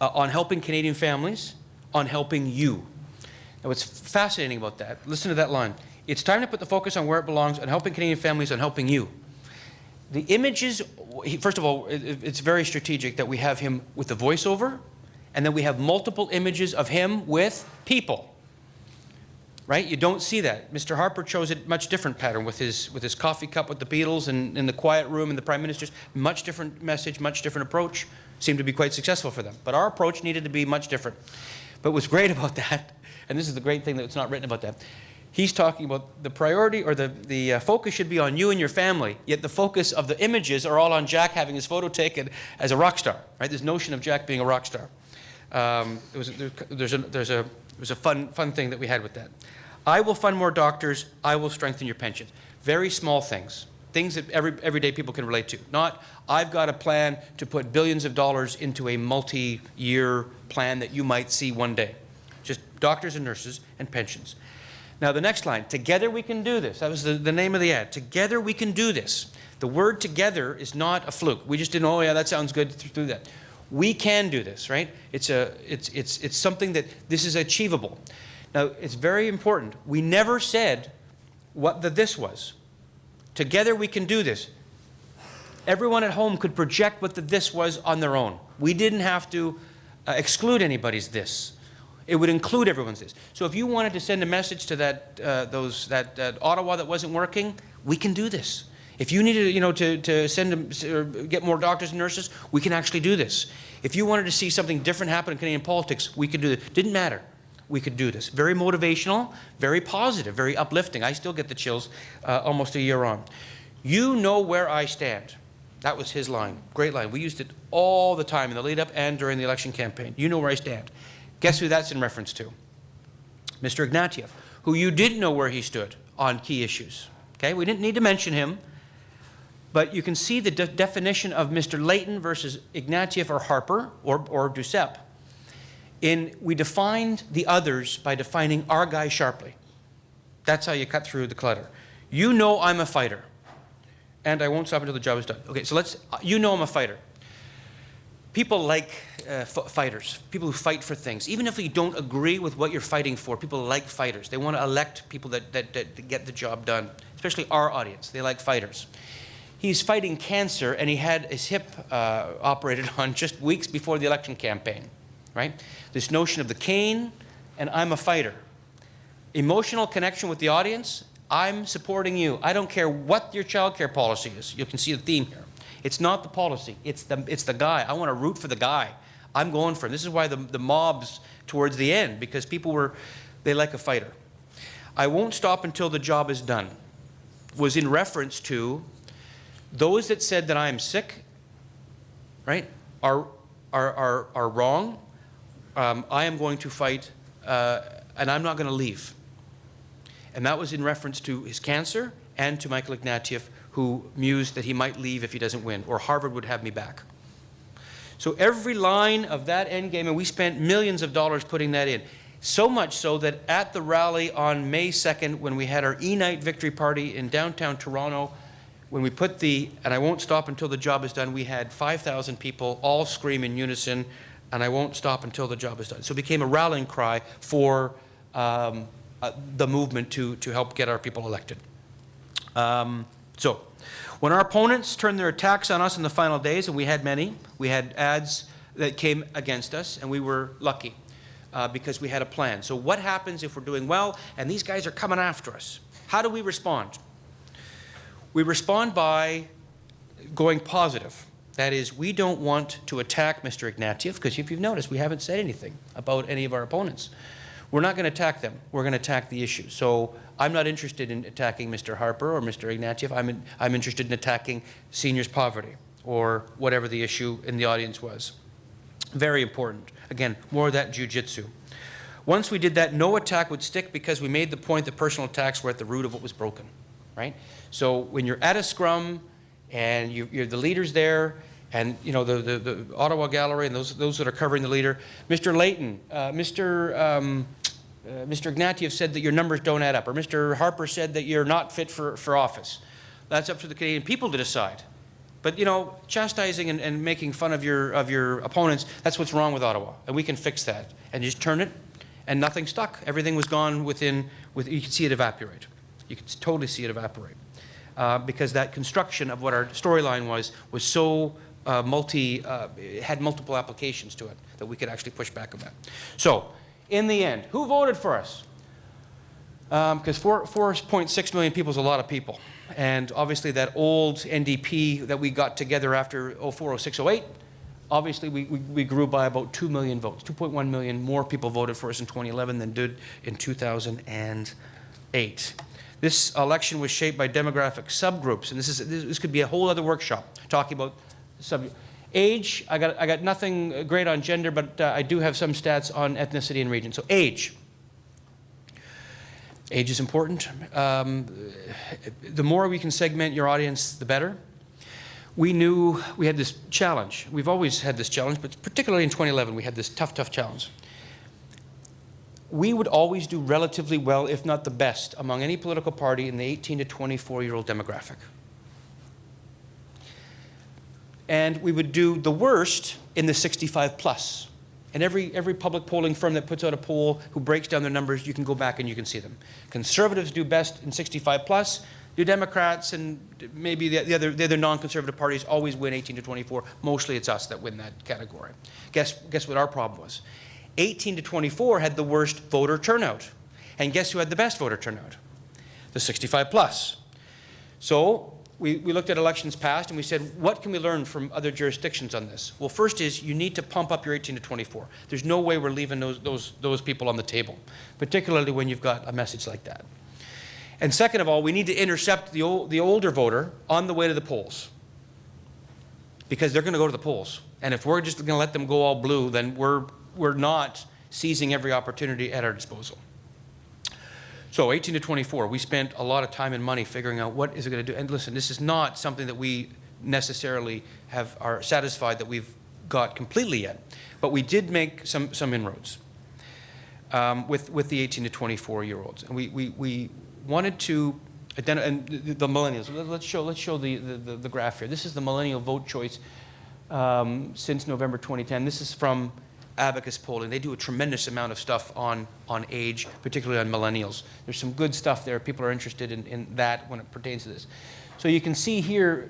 On helping Canadian families, on helping you. Now, what's fascinating about that, listen to that line. It's time to put the focus on where it belongs, on helping Canadian families, on helping you. The images, first of all, it's very strategic that we have him with the voiceover, and then we have multiple images of him with people. Right? You don't see that. Mr. Harper chose a much different pattern with his coffee cup with the Beatles and in the quiet room and the Prime Minister's. Much different message, much different approach. Seemed to be quite successful for them. But our approach needed to be much different. But what's great about that, and this is the great thing that it's not written about that, he's talking about the priority or the focus should be on you and your family, yet the focus of the images are all on Jack having his photo taken as a rock star. Right? This notion of Jack being a rock star. There's a fun thing that we had with that. I will fund more doctors. I will strengthen your pensions. Very small things. Things that everyday people can relate to. Not, I've got a plan to put billions of dollars into a multi-year plan that you might see one day. Just doctors and nurses and pensions. Now the next line, together we can do this. That was the name of the ad. Together we can do this. The word together is not a fluke. We just didn't, oh yeah, that sounds good through that. We can do this, right? It's something that this is achievable. Now, it's very important. We never said what the this was. Together we can do this. Everyone at home could project what the this was on their own. We didn't have to exclude anybody's this. It would include everyone's this. So if you wanted to send a message to that Ottawa that wasn't working, we can do this. If you needed, to send or get more doctors and nurses, we can actually do this. If you wanted to see something different happen in Canadian politics, we could do it. Didn't matter. We could do this. Very motivational, very positive, very uplifting. I still get the chills almost a year on. You know where I stand. That was his line. Great line. We used it all the time in the lead up and during the election campaign. You know where I stand. Guess who that's in reference to? Mr. Ignatieff, who you didn't know where he stood on key issues. Okay, we didn't need to mention him, but you can see the definition of Mr. Layton versus Ignatieff or Harper or Duceppe. We defined the others by defining our guy sharply. That's how you cut through the clutter. You know I'm a fighter, and I won't stop until the job is done. Okay, so you know I'm a fighter. People like fighters, people who fight for things. Even if you don't agree with what you're fighting for, people like fighters. They want to elect people that get the job done, especially our audience. They like fighters. He's fighting cancer, and he had his hip operated on just weeks before the election campaign. Right? This notion of the cane and I'm a fighter. Emotional connection with the audience, I'm supporting you. I don't care what your child care policy is. You can see the theme here. It's not the policy, it's the guy. I want to root for the guy. I'm going for him. This is why the mobs towards the end, because people they like a fighter. I won't stop until the job is done was in reference to those that said that I am sick, right, are wrong. I am going to fight, and I'm not going to leave. And that was in reference to his cancer and to Michael Ignatieff, who mused that he might leave if he doesn't win, or Harvard would have me back. So every line of that endgame, and we spent millions of dollars putting that in. So much so that at the rally on May 2nd, when we had our E-Night victory party in downtown Toronto, when we put and I won't stop until the job is done, we had 5,000 people all scream in unison, and I won't stop until the job is done. So it became a rallying cry for the movement to help get our people elected. So when our opponents turned their attacks on us in the final days, and we had many, we had ads that came against us, and we were lucky because we had a plan. So what happens if we're doing well and these guys are coming after us? How do we respond? We respond by going positive. That is, we don't want to attack Mr. Ignatieff, because if you've noticed, we haven't said anything about any of our opponents. We're not going to attack them. We're going to attack the issue. So I'm not interested in attacking Mr. Harper or Mr. Ignatieff. I'm interested in attacking seniors' poverty or whatever the issue in the audience was. Very important. Again, more of that jiu-jitsu. Once we did that, no attack would stick because we made the point that personal attacks were at the root of what was broken, right? So when you're at a scrum And you're the leaders there, and you know the Ottawa Gallery and those that are covering the leader. Mr. Layton, Mr. Ignatieff said that your numbers don't add up, or Mr. Harper said that you're not fit for office. That's up to the Canadian people to decide. But you know, chastising and making fun of your opponents, that's what's wrong with Ottawa, and we can fix that. And you just turn it, and nothing stuck. Everything was gone you could see it evaporate. You could totally see it evaporate. Because that construction of what our storyline was so it had multiple applications to it that we could actually push back on that. So, in the end, who voted for us? Because 4.6 million people is a lot of people. And obviously that old NDP that we got together after 04, 06, 08, obviously we grew by about 2 million votes. 2.1 million more people voted for us in 2011 than did in 2008. This election was shaped by demographic subgroups, and this could be a whole other workshop talking about age. I got nothing great on gender, but I do have some stats on ethnicity and region. So age. Age is important. The more we can segment your audience, the better. We knew we had this challenge. We've always had this challenge, but particularly in 2011, we had this tough challenge. We would always do relatively well, if not the best, among any political party in the 18 to 24-year-old demographic. And we would do the worst in the 65 plus. And every public polling firm that puts out a poll who breaks down their numbers, you can go back and you can see them. Conservatives do best in 65 plus. Do Democrats and maybe the other non-conservative parties always win 18 to 24. Mostly it's us that win that category. Guess what our problem was? 18 to 24 had the worst voter turnout. And guess who had the best voter turnout? The 65 plus. So we looked at elections past and we said, what can we learn from other jurisdictions on this? Well, first is you need to pump up your 18 to 24. There's no way we're leaving those people on the table, particularly when you've got a message like that. And second of all, we need to intercept the older voter on the way to the polls, because they're going to go to the polls. And if we're just going to let them go all blue, then we're not seizing every opportunity at our disposal. So 18 to 24, we spent a lot of time and money figuring out what is it going to do. And listen, this is not something that we necessarily are satisfied that we've got completely yet. But we did make some inroads with the 18 to 24-year-olds. And we wanted to identify, and the millennials. Let's show the graph here. This is the millennial vote choice since November 2010. This is from Abacus polling. They do a tremendous amount of stuff on age, particularly on millennials. There's some good stuff there. People are interested in that when it pertains to this. So you can see here,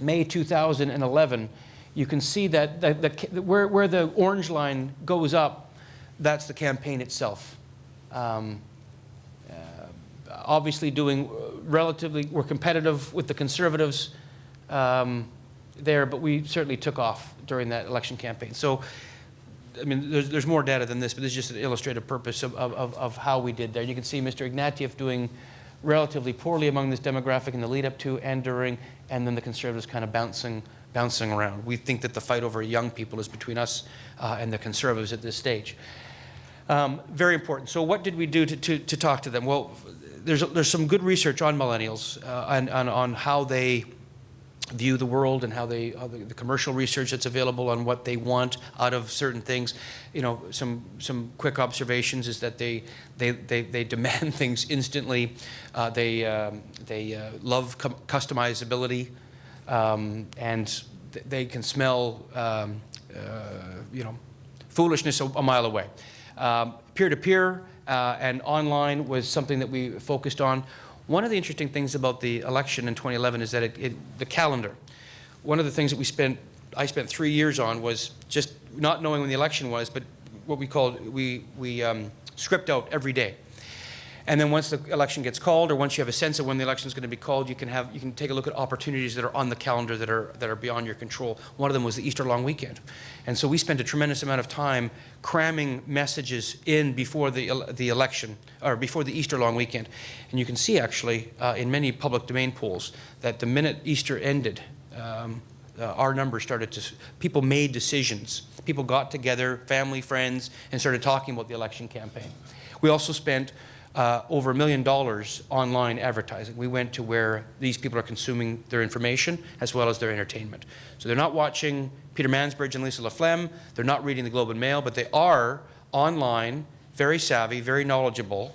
May 2011, you can see that where the orange line goes up, that's the campaign itself. Obviously doing relatively, we're competitive with the Conservatives there, but we certainly took off during that election campaign. So, I mean, there's more data than this, but this is just an illustrative purpose of how we did there. You can see Mr. Ignatieff doing relatively poorly among this demographic in the lead up to and during, and then the Conservatives kind of bouncing around. We think that the fight over young people is between us and the Conservatives at this stage. Very important. So what did we do to talk to them? Well, there's some good research on millennials and on how they view the world and how the commercial research that's available on what they want out of certain things. You know, some quick observations is that they demand things instantly. They love customizability, and they can smell you know, foolishness a mile away. Peer-to-peer and online was something that we focused on. One of the interesting things about the election in 2011 is that the calendar. One of the things that I spent 3 years on was just not knowing when the election was, but what we called, we script out every day. And then once the election gets called, or once you have a sense of when the election is going to be called, you can take a look at opportunities that are on the calendar that are beyond your control. One of them was the Easter long weekend. And so we spent a tremendous amount of time cramming messages in before the election, or before the Easter long weekend. And you can see actually in many public domain polls that the minute Easter ended, our numbers started to, people made decisions. People got together, family, friends, and started talking about the election campaign. We also spent over $1 million online advertising. We went to where these people are consuming their information as well as their entertainment. So they're not watching Peter Mansbridge and Lisa LaFlemme, they're not reading the Globe and Mail, but they are online, very savvy, very knowledgeable,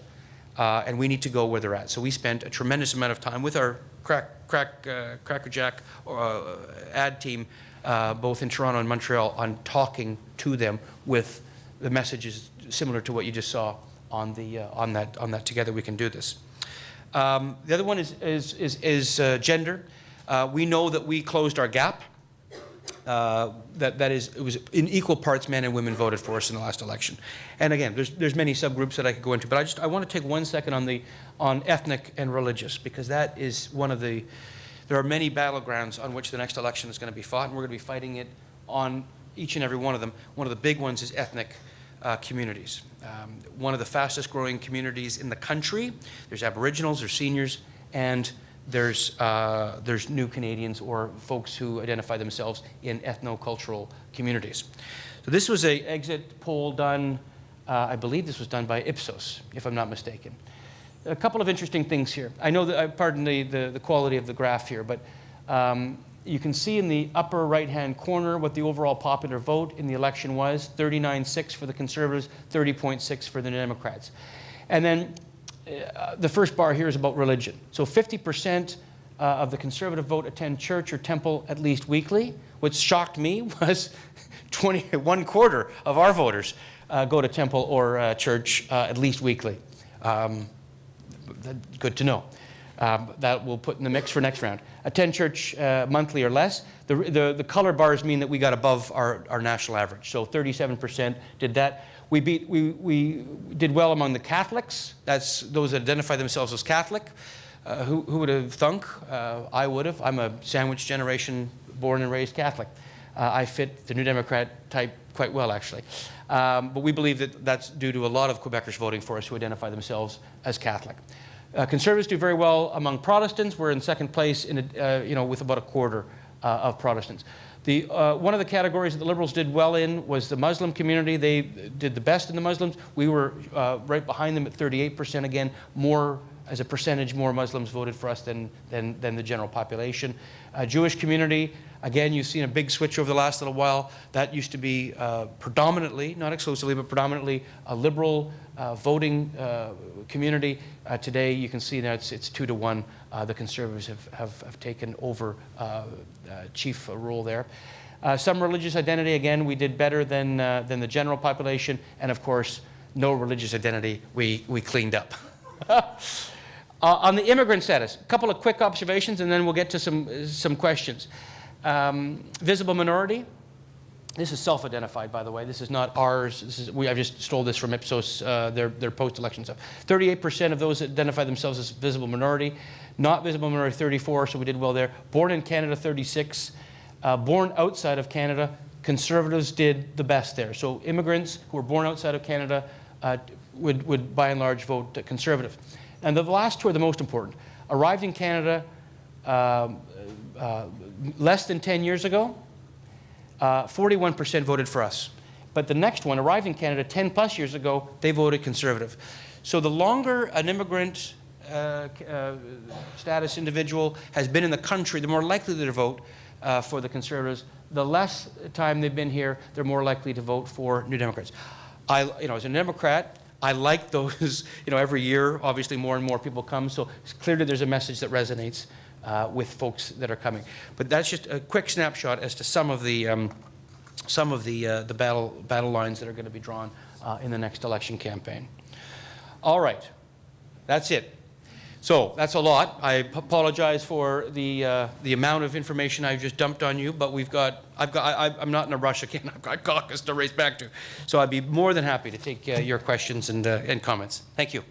and we need to go where they're at. So we spent a tremendous amount of time with our Crackerjack ad team, both in Toronto and Montreal, on talking to them with the messages similar to what you just saw on that Together We Can Do This. The other one is gender. We know that we closed our gap. It was in equal parts men and women voted for us in the last election. And again, there's many subgroups that I could go into, but I want to take 1 second on ethnic and religious, because that is one of the, there are many battlegrounds on which the next election is going to be fought, and we're going to be fighting it on each and every one of them. One of the big ones is ethnic communities. One of the fastest growing communities in the country. There's Aboriginals, there's seniors, and there's new Canadians or folks who identify themselves in ethno-cultural communities. So this was an exit poll done, I believe this was done by Ipsos, if I'm not mistaken. A couple of interesting things here. I know that, pardon the quality of the graph here, but you can see in the upper right-hand corner what the overall popular vote in the election was: 39.6 for the Conservatives, 30.6 for the Democrats. And then the first bar here is about religion. So 50% of the Conservative vote attend church or temple at least weekly. What shocked me was 1/4 of our voters go to temple or church at least weekly. Good to know. That we'll put in the mix for next round. Attend church monthly or less. The color bars mean that we got above our national average. So 37% did that. We did well among the Catholics. That's those that identify themselves as Catholic. Who would have thunk? I would have. I'm a sandwich generation, born and raised Catholic. I fit the New Democrat type quite well, actually. But we believe that that's due to a lot of Quebecers voting for us who identify themselves as Catholic. Conservatives do very well among Protestants. We're in second place with about 1/4 of Protestants. One of the categories that the Liberals did well in was the Muslim community. They did the best in the Muslims. We were right behind them at 38%. Again, more as a percentage, more Muslims voted for us than the general population. Jewish community, again, you've seen a big switch over the last little while. That used to be predominantly, not exclusively, but predominantly a liberal voting community. Today, you can see that it's 2-to-1. The Conservatives have taken over chief role there. Some religious identity, again, we did better than the general population. And of course, no religious identity, we cleaned up. On the immigrant status, a couple of quick observations, and then we'll get to some questions. Visible minority. This is self-identified, by the way. This is not ours. I just stole this from Ipsos, their post-election stuff. 38% of those that identify themselves as visible minority. Not visible minority, 34, so we did well there. Born in Canada, 36. Born outside of Canada, Conservatives did the best there. So immigrants who were born outside of Canada would by and large vote Conservative. And the last two are the most important. Arrived in Canada less than 10 years ago, 41% voted for us. But the next one, arrived in Canada 10+ years ago, they voted Conservative. So the longer an immigrant status individual has been in the country, the more likely to vote for the Conservatives. The less time they've been here, they're more likely to vote for New Democrats. As a Democrat, I like those, every year, obviously more and more people come, so clearly there's a message that resonates with folks that are coming. But that's just a quick snapshot as to some of the battle lines that are going to be drawn in the next election campaign. All right, that's it. So that's a lot. I apologize for the amount of information I just dumped on you, but I'm not in a rush again. I've got caucus to race back to. So I'd be more than happy to take your questions and comments. Thank you.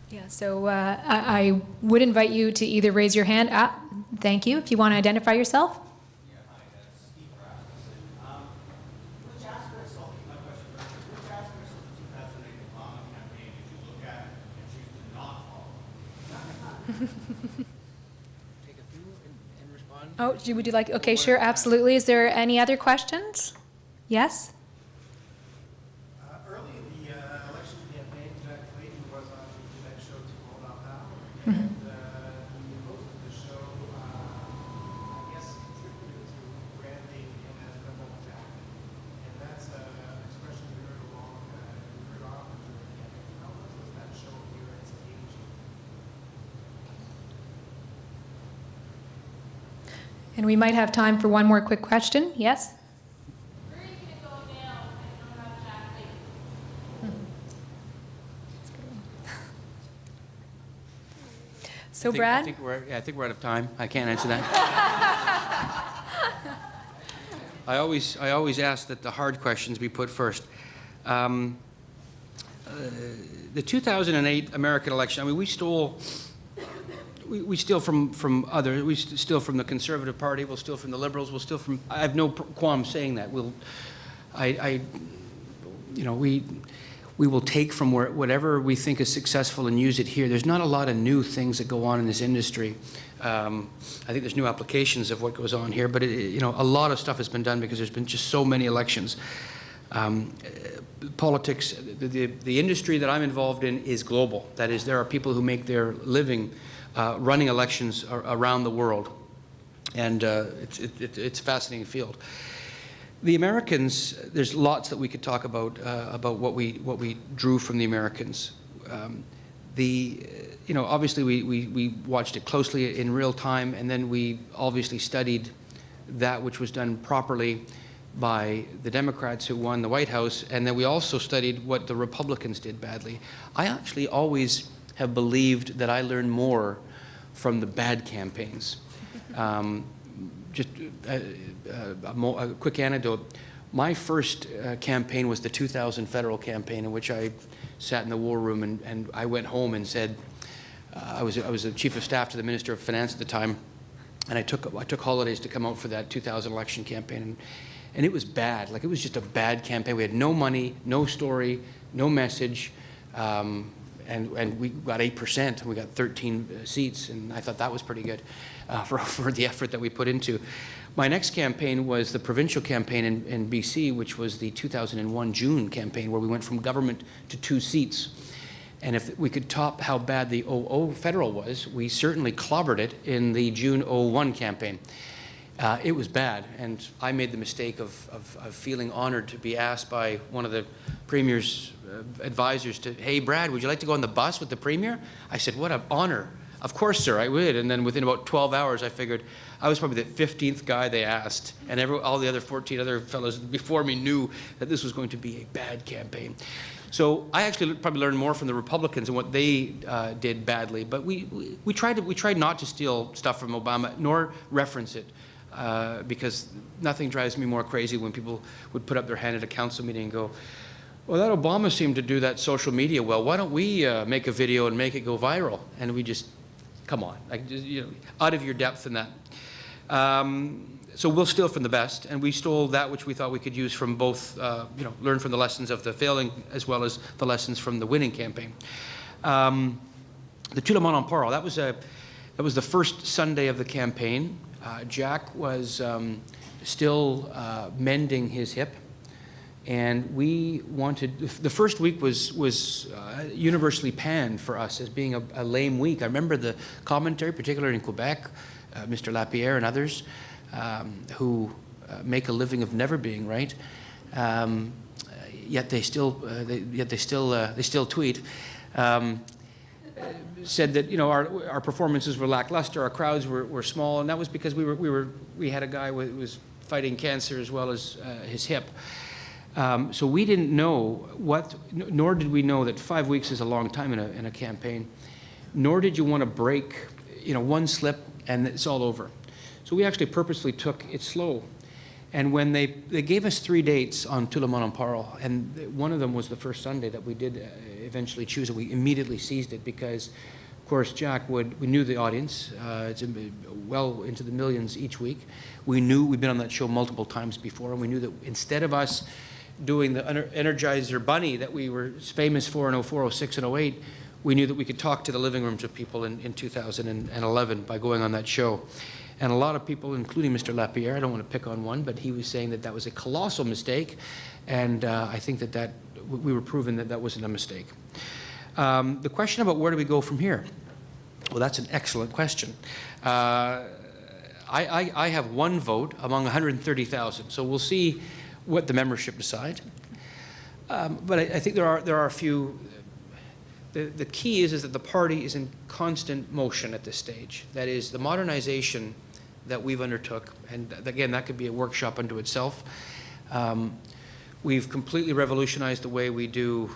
Yeah, so I would invite you to either raise your hand. Thank you. If you want to identify yourself. Take a few and respond. Oh, would you like, okay, sure, absolutely. Is there any other questions? Yes? Early in the election campaign, Jack Layton was on that show Tomorrow Now, and the host of the show, I guess, contributed to branding him as Rebel Jack. And that's an expression we heard often during the campaign. How much was that show appearance engaging? And we might have time for one more quick question. Yes? Where are you going to go now if you don't have Jack Layton? So, I Brad? think we're out of time. I can't answer that. I always ask that the hard questions be put first. The 2008 American election, I mean, we steal from other, we steal from the Conservative Party, we'll steal from the Liberals, we'll steal from, I have no qualm saying that. We will take from whatever we think is successful and use it here. There's not a lot of new things that go on in this industry. I think there's new applications of what goes on here, but a lot of stuff has been done because there's been just so many elections. Politics, the industry that I'm involved in is global. That is, there are people who make their living running elections around the world, and it's a fascinating field. The Americans, there's lots that we could talk about what we drew from the Americans. Obviously we watched it closely in real time, and then we obviously studied that which was done properly by the Democrats who won the White House, and then we also studied what the Republicans did badly. I actually always have believed that I learned more from the bad campaigns. Just a quick anecdote. My first campaign was the 2000 federal campaign, in which I sat in the war room and I went home and said, I was the chief of staff to the Minister of Finance at the time, and I took holidays to come out for that 2000 election campaign, and it was bad. Like, it was just a bad campaign. We had no money, no story, no message, and we got 8%, and we got 13 seats, and I thought that was pretty good for the effort that we put into. My next campaign was the provincial campaign in BC, which was the 2001 June campaign, where we went from government to 2 seats. And if we could top how bad the 00 federal was, we certainly clobbered it in the June 01 campaign. It was bad, and I made the mistake of feeling honored to be asked by one of the Premier's advisors to, hey, Brad, would you like to go on the bus with the Premier? I said, what an honor. Of course, sir, I would. And then within about 12 hours, I figured I was probably the 15th guy they asked, and all the other 14 other fellows before me knew that this was going to be a bad campaign. So I actually probably learned more from the Republicans and what they did badly. But we tried not to steal stuff from Obama, nor reference it. Because nothing drives me more crazy when people would put up their hand at a council meeting and go, well, that Obama seemed to do that social media well. Why don't we make a video and make it go viral? And we just, come on, like, just, out of your depth in that. So we'll steal from the best, and we stole that which we thought we could use from both, learn from the lessons of the failing as well as the lessons from the winning campaign. The Tout le monde en parle, that was the first Sunday of the campaign. Jack was still mending his hip, and we wanted, the first week was universally panned for us as being a lame week. I remember the commentary, particularly in Quebec, Mr. Lapierre and others, who make a living of never being right, yet they still tweet. Said that our performances were lackluster, our crowds were small, and that was because we had a guy who was fighting cancer as well as his hip. So we didn't know nor did we know that 5 weeks is a long time in a campaign, nor did you want to break, one slip and it's all over. So we actually purposely took it slow. And when they gave us 3 dates on Tout le monde en parle, and one of them was the first Sunday that we did eventually choose, and we immediately seized it because, of course, Jack we knew the audience. It's well into the millions each week. We knew, we'd been on that show multiple times before, and we knew that instead of us doing the Energizer Bunny that we were famous for in 04, 06, and 08, we knew that we could talk to the living rooms of people in 2011 by going on that show. And a lot of people, including Mr. Lapierre, I don't want to pick on one, but he was saying that that was a colossal mistake. And I think that we were proven that that wasn't a mistake. The question about where do we go from here? Well, that's an excellent question. I have one vote among 130,000, so we'll see what the membership decide. But I think there are a few. The key is that the party is in constant motion at this stage. That is, the modernization that we've undertook, and again, that could be a workshop unto itself. We've completely revolutionized the way we do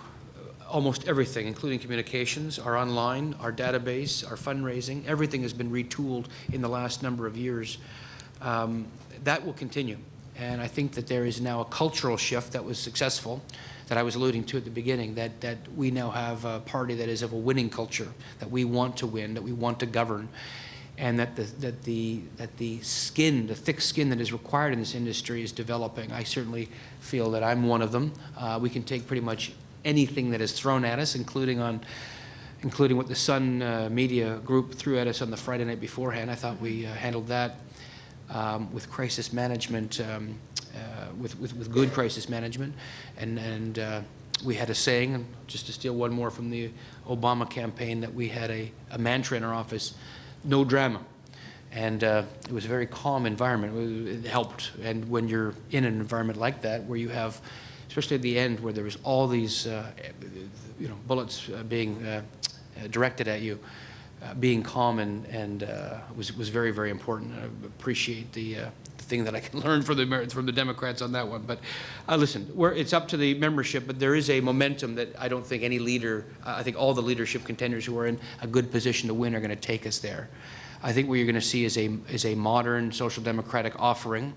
almost everything, including communications, our online, our database, our fundraising. Everything has been retooled in the last number of years. That will continue. And I think that there is now a cultural shift that was successful, that I was alluding to at the beginning, that we now have a party that is of a winning culture, that we want to win, that we want to govern, and that the skin, the thick skin that is required in this industry is developing. I certainly feel that I'm one of them. We can take pretty much anything that is thrown at us, including what the Sun Media Group threw at us on the Friday night beforehand. I thought we handled that with crisis management, with good crisis management, and we had a saying, and just to steal one more from the Obama campaign, that we had a mantra in our office: no drama. And it was a very calm environment. It helped. And when you're in an environment like that, where you have, especially at the end, where there was all these bullets being directed at you, being calm and was very, very important. I appreciate the thing that I can learn from the Democrats on that one. But listen, it's up to the membership, but there is a momentum that I don't think any leader, I think all the leadership contenders who are in a good position to win are going to take us there. I think what you're going to see is a modern social democratic offering.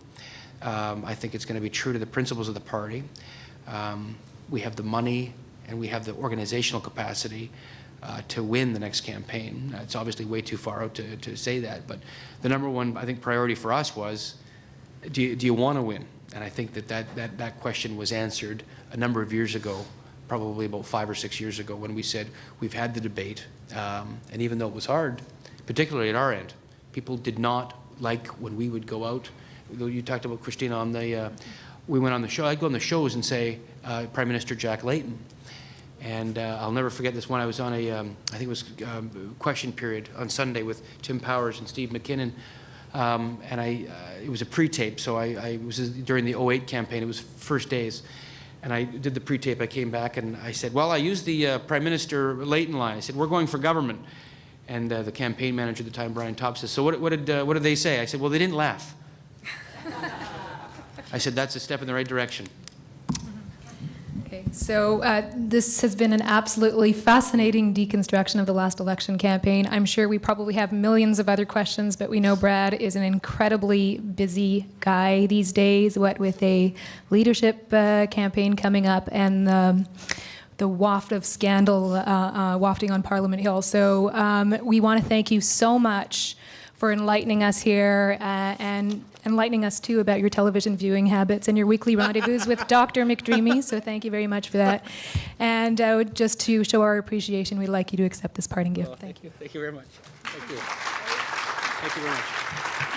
I think it's going to be true to the principles of the party. We have the money and we have the organizational capacity to win the next campaign. It's obviously way too far out to say that, but the number one, I think, priority for us was, do you want to win? And I think that question was answered a number of years ago, probably about 5 or 6 years ago, when we said we've had the debate, and even though it was hard, particularly at our end, people did not like when we would go out. You talked about Christina on the, we went on the show. I'd go on the shows and say, Prime Minister Jack Layton. And I'll never forget this one. I was on I think it was question period on Sunday with Tim Powers and Steve McKinnon. And it was a pre-tape, so I was during the 08 campaign. It was first days. And I did the pre-tape. I came back and I said, well, I used the Prime Minister Layton line. I said, we're going for government. And the campaign manager at the time, Brian Topp, says, so what did they say? I said, well, they didn't laugh. I said, that's a step in the right direction. Okay, so this has been an absolutely fascinating deconstruction of the last election campaign. I'm sure we probably have millions of other questions, but we know Brad is an incredibly busy guy these days, what with a leadership campaign coming up and the waft of scandal wafting on Parliament Hill. So we want to thank you so much for enlightening us here and enlightening us too about your television viewing habits and your weekly rendezvous with Dr. McDreamy. So thank you very much for that. And just to show our appreciation, we'd like you to accept this parting gift. Thank you. Thank you very much. Thank you. Thank you very much.